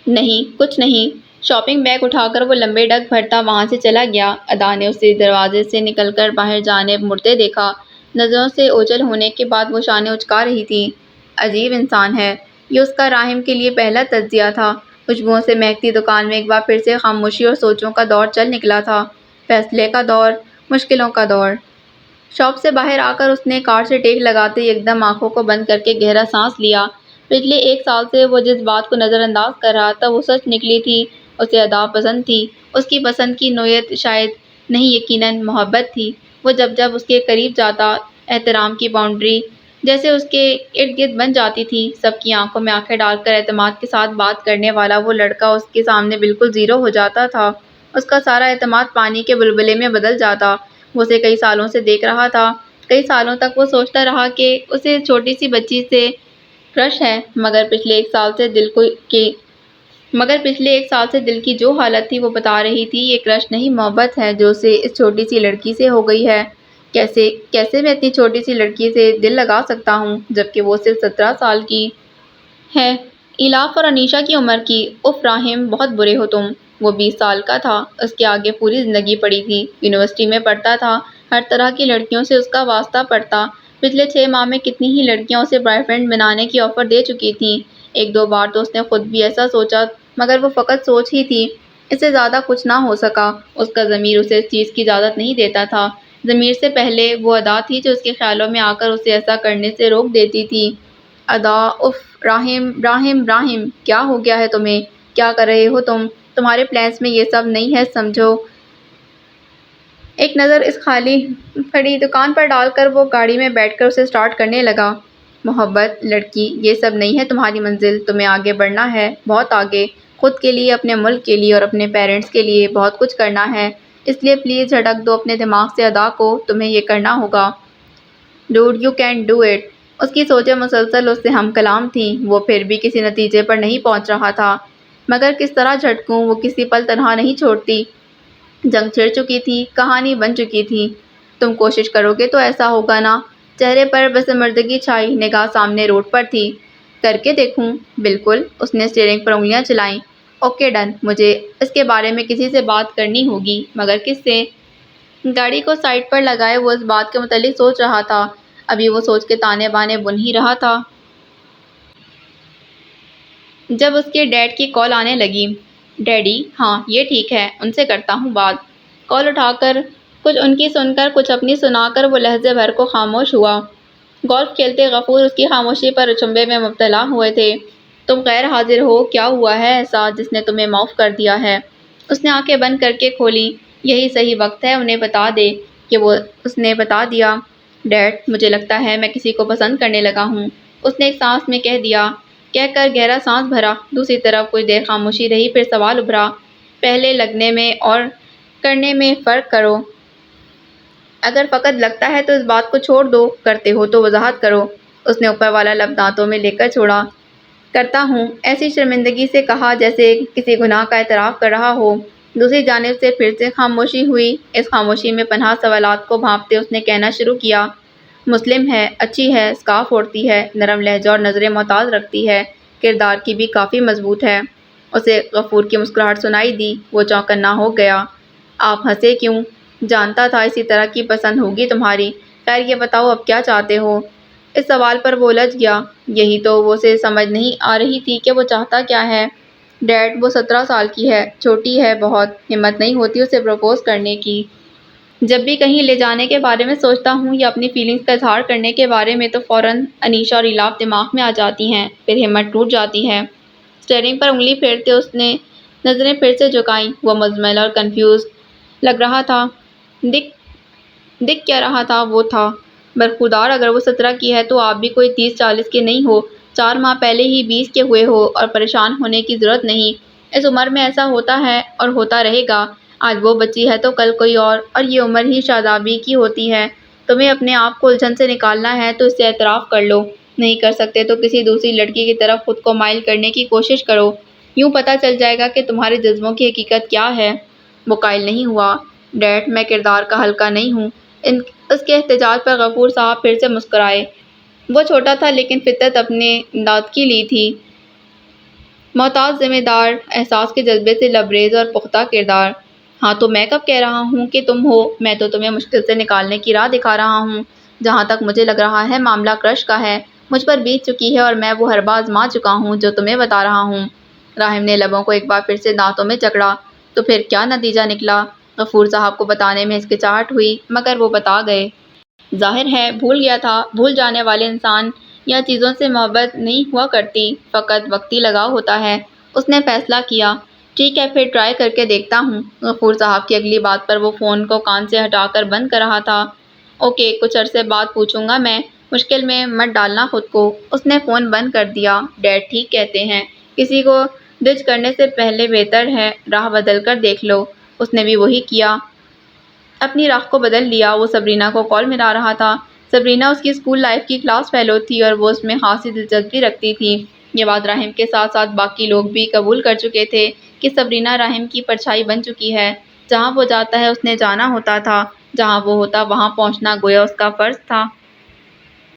نہیں، کچھ نہیں۔ شاپنگ بیگ اٹھا کر وہ لمبے ڈگ بھرتا وہاں سے چلا گیا۔ ادا نے اسے دروازے سے نکل کر باہر جانب مڑتے دیکھا۔ نظروں سے اوجھل ہونے کے بعد وہ شانے اچکا رہی تھی۔ عجیب انسان ہے۔ یہ اس کا راہم کے لیے پہلا تجزیہ تھا۔ خوشبوؤں سے مہکتی دکان میں ایک بار پھر سے خاموشی اور سوچوں کا دور چل نکلا تھا۔ فیصلے کا دور، مشکلوں کا دور۔ شاپ سے باہر آ کر اس نے کار سے ٹیک لگاتے یکدم آنکھوں کو بند کر کے گہرا سانس لیا۔ پچھلے 1 سال سے وہ جس بات کو نظر انداز کر رہا تھا وہ سچ نکلی تھی۔ اسے ادا پسند تھی۔ اس کی پسند کی نوعیت شاید نہیں، یقیناً محبت تھی۔ وہ جب جب اس کے قریب جاتا احترام کی باؤنڈری جیسے اس کے ارد گرد بن جاتی تھی۔ سب کی آنکھوں میں آنکھیں ڈال کر اعتماد کے ساتھ بات کرنے والا وہ لڑکا اس کے سامنے بالکل زیرو ہو جاتا تھا۔ اس کا سارا اعتماد پانی کے بلبلے میں بدل جاتا۔ وہ اسے کئی سالوں سے دیکھ رہا تھا۔ کئی سالوں تک وہ سوچتا رہا کہ اسے چھوٹی سی بچی سے کرش ہے، مگر پچھلے 1 سال سے دل کی جو حالت تھی وہ بتا رہی تھی یہ کرش نہیں، محبت ہے جو اسے اس چھوٹی سی لڑکی سے ہو گئی ہے۔ کیسے میں اتنی چھوٹی سی لڑکی سے دل لگا سکتا ہوں جبکہ وہ صرف 17 سال کی ہے، ایلاف اور انیشا کی عمر کی۔ اف راہم، بہت برے ہو تم۔ وہ 20 سال کا تھا۔ اس کے آگے پوری زندگی پڑی تھی۔ یونیورسٹی میں پڑھتا تھا۔ ہر طرح کی لڑکیوں سے اس کا واسطہ پڑتا۔ پچھلے 6 ماہ میں کتنی ہی لڑکیاں اسے بوائے فرینڈ بنانے کی آفر دے چکی تھیں۔ 1-2 بار تو اس نے خود بھی ایسا سوچا مگر وہ فقط سوچ ہی تھی۔ اس سے زیادہ کچھ نہ ہو سکا۔ اس کا ضمیر اسے اس چیز کی اجازت نہیں دیتا تھا۔ ضمیر سے پہلے وہ ادا تھی جو اس کے خیالوں میں آ کر اسے ایسا کرنے سے روک دیتی تھی۔ ادا، اف راہم راہم راہم، کیا ہو گیا ہے تمہیں؟ کیا کر رہے ہو تم؟ تمہارے پلانز میں یہ سب نہیں ہے سمجھو۔ ایک نظر اس خالی پڑی دکان پر ڈال کر وہ گاڑی میں بیٹھ کر اسے اسٹارٹ کرنے لگا۔ محبت، لڑکی، یہ سب نہیں ہے تمہاری منزل۔ تمہیں آگے بڑھنا ہے، بہت آگے۔ خود کے لیے، اپنے ملک کے لیے اور اپنے پیرنٹس کے لیے بہت کچھ کرنا ہے۔ اس لیے پلیز جھٹک دو اپنے دماغ سے ادا کو، تمہیں یہ کرنا ہوگا۔ ڈوڈ، یو کین ڈو اٹ۔ اس کی سوچیں مسلسل اس سے ہم کلام تھیں۔ وہ پھر بھی کسی نتیجے پر نہیں پہنچ رہا تھا۔ مگر کس طرح جھٹکوں، وہ کسی پل تنہا نہیں چھوڑتی۔ جنگ چھڑ چکی تھی، کہانی بن چکی تھی۔ تم کوشش کرو گے تو ایسا ہوگا نا؟ چہرے پر بسمردگی چھائی، نگاہ سامنے روڈ پر تھی۔ کر کے دیکھوں؟ بالکل۔ اس نے اسٹیئرنگ پر انگلیاں چلائیں۔ Okay done. مجھے اس کے بارے میں کسی سے بات کرنی ہوگی، مگر کس سے؟ گاڑی کو سائڈ پر لگائے وہ اس بات کے متعلق سوچ رہا تھا۔ ابھی وہ سوچ کے تانے بانے بن ہی رہا تھا جب اس کے ڈیڈ کی کال آنے لگی۔ ڈیڈی؟ ہاں، یہ ٹھیک ہے، ان سے کرتا ہوں بات۔ کال اٹھا کر کچھ ان کی سن کر کچھ اپنی سنا کر وہ لحظے بھر کو خاموش ہوا۔ گولف کھیلتے غفور اس کی خاموشی پر اچنبھے میں مبتلا ہوئے تھے۔ تم غیر حاضر ہو، کیا ہوا ہے ایسا جس نے تمہیں معاف کر دیا ہے؟ اس نے آنکھیں بند کر کے کھولی۔ یہی صحیح وقت ہے انہیں بتا دے کہ اس نے بتا دیا۔ ڈیڈ، مجھے لگتا ہے میں کسی کو پسند کرنے لگا ہوں، اس نے ایک سانس میں کہہ دیا۔ کہہ کر گہرا سانس بھرا۔ دوسری طرف کچھ دیر خاموشی رہی، پھر سوال ابھرا۔ پہلے لگنے میں اور کرنے میں فرق کرو۔ اگر فقط لگتا ہے تو اس بات کو چھوڑ دو، کرتے ہو تو وضاحت کرو۔ اس نے اوپر والا لب دانتوں میں لے کر چھوڑا۔ کرتا ہوں، ایسی شرمندگی سے کہا جیسے کسی گناہ کا اعتراف کر رہا ہو۔ دوسری جانب سے پھر سے خاموشی ہوئی۔ اس خاموشی میں پنہاں سوالات کو بھانپتے اس نے کہنا شروع کیا۔ مسلم ہے، اچھی ہے، اسکارف اوڑھتی ہے، نرم لہجہ اور نظریں محتاط رکھتی ہے، کردار کی بھی کافی مضبوط ہے۔ اسے غفور کی مسکراہٹ سنائی دی۔ وہ چوکنا ہو گیا۔ آپ ہنسے کیوں؟ جانتا تھا اسی طرح کی پسند ہوگی تمہاری۔ خیر یہ بتاؤ اب کیا چاہتے ہو؟ اس سوال پر وہ الجھ گیا۔ یہی تو وہ اسے سمجھ نہیں آ رہی تھی کہ وہ چاہتا کیا ہے۔ ڈیڈ، وہ 17 سال کی ہے، چھوٹی ہے بہت، ہمت نہیں ہوتی اسے پروپوز کرنے کی۔ جب بھی کہیں لے جانے کے بارے میں سوچتا ہوں یا اپنی فیلنگز کا اظہار کرنے کے بارے میں تو فوراً انیشا اور ایلاف دماغ میں آ جاتی ہیں، پھر ہمت ٹوٹ جاتی ہے۔ اسٹیئرنگ پر انگلی پھیرتے اس نے نظریں پھر سے جھکائیں۔ وہ مزمل اور کنفیوز لگ رہا تھا۔ دکھ کیا رہا تھا وہ تھا برخودار۔ اگر وہ 17 کی ہے تو آپ بھی کوئی 30-40 کے نہیں ہو، 4 ماہ پہلے ہی 20 کے ہوئے ہو، اور پریشان ہونے کی ضرورت نہیں۔ اس عمر میں ایسا ہوتا ہے اور ہوتا رہے گا۔ آج وہ بچی ہے تو کل کوئی اور یہ عمر ہی شادابی کی ہوتی ہے۔ تمہیں اپنے آپ کو الجھن سے نکالنا ہے تو اس سے اعتراف کر لو، نہیں کر سکتے تو کسی دوسری لڑکی کی طرف خود کو مائل کرنے کی کوشش کرو، یوں پتہ چل جائے گا کہ تمہارے جذبوں کی حقیقت کیا ہے۔ وہ قائل نہیں ہوا۔ ڈیڈ، میں کردار کا ہلکا نہیں ہوں۔ اس کے احتجاج پر غفور صاحب پھر سے مسکرائے۔ وہ چھوٹا تھا لیکن فطرت اپنے دانتکی لی تھی۔ محتاط، ذمہ دار، احساس کے جذبے سے لبریز اور پختہ کردار۔ ہاں تو میں کب کہہ رہا ہوں کہ تم ہو؟ میں تو تمہیں مشکل سے نکالنے کی راہ دکھا رہا ہوں۔ جہاں تک مجھے لگ رہا ہے معاملہ کرش کا ہے، مجھ پر بیت چکی ہے اور میں وہ حربہ آزما چکا ہوں جو تمہیں بتا رہا ہوں۔ راہم نے لبوں کو ایک بار پھر سے دانتوں میں جکڑا۔ تو پھر کیا نتیجہ نکلا؟ غفور صاحب کو بتانے میں ہچکچاہٹ ہوئی، مگر وہ بتا گئے۔ ظاہر ہے بھول گیا تھا۔ بھول جانے والے انسان یا چیزوں سے محبت نہیں ہوا کرتی، فقط وقتی لگاؤ ہوتا ہے۔ اس نے فیصلہ کیا۔ ٹھیک ہے، پھر ٹرائی کر کے دیکھتا ہوں۔ غفور صاحب کی اگلی بات پر وہ فون کو کان سے ہٹا کر بند کر رہا تھا۔ اوکے، کچھ عرصے بعد پوچھوں گا میں، مشکل میں مت ڈالنا خود کو۔ اس نے فون بند کر دیا۔ ڈیڈ ٹھیک کہتے ہیں، کسی کو ڈچ کرنے سے پہلے بہتر ہے راہ بدل کر دیکھ لو۔ اس نے بھی وہی کیا، اپنی راہ کو بدل لیا۔ وہ سبرینا کو کال ملا رہا تھا۔ سبرینا اس کی اسکول لائف کی کلاس فیلو تھی اور وہ اس میں خاصی دلچسپی رکھتی تھی۔ یہ بات راہم کے ساتھ ساتھ باقی لوگ بھی قبول کر چکے تھے کہ سبرینا راہم کی پرچھائی بن چکی ہے۔ جہاں وہ جاتا ہے اس نے جانا ہوتا تھا، جہاں وہ ہوتا وہاں پہنچنا گویا اس کا فرض تھا۔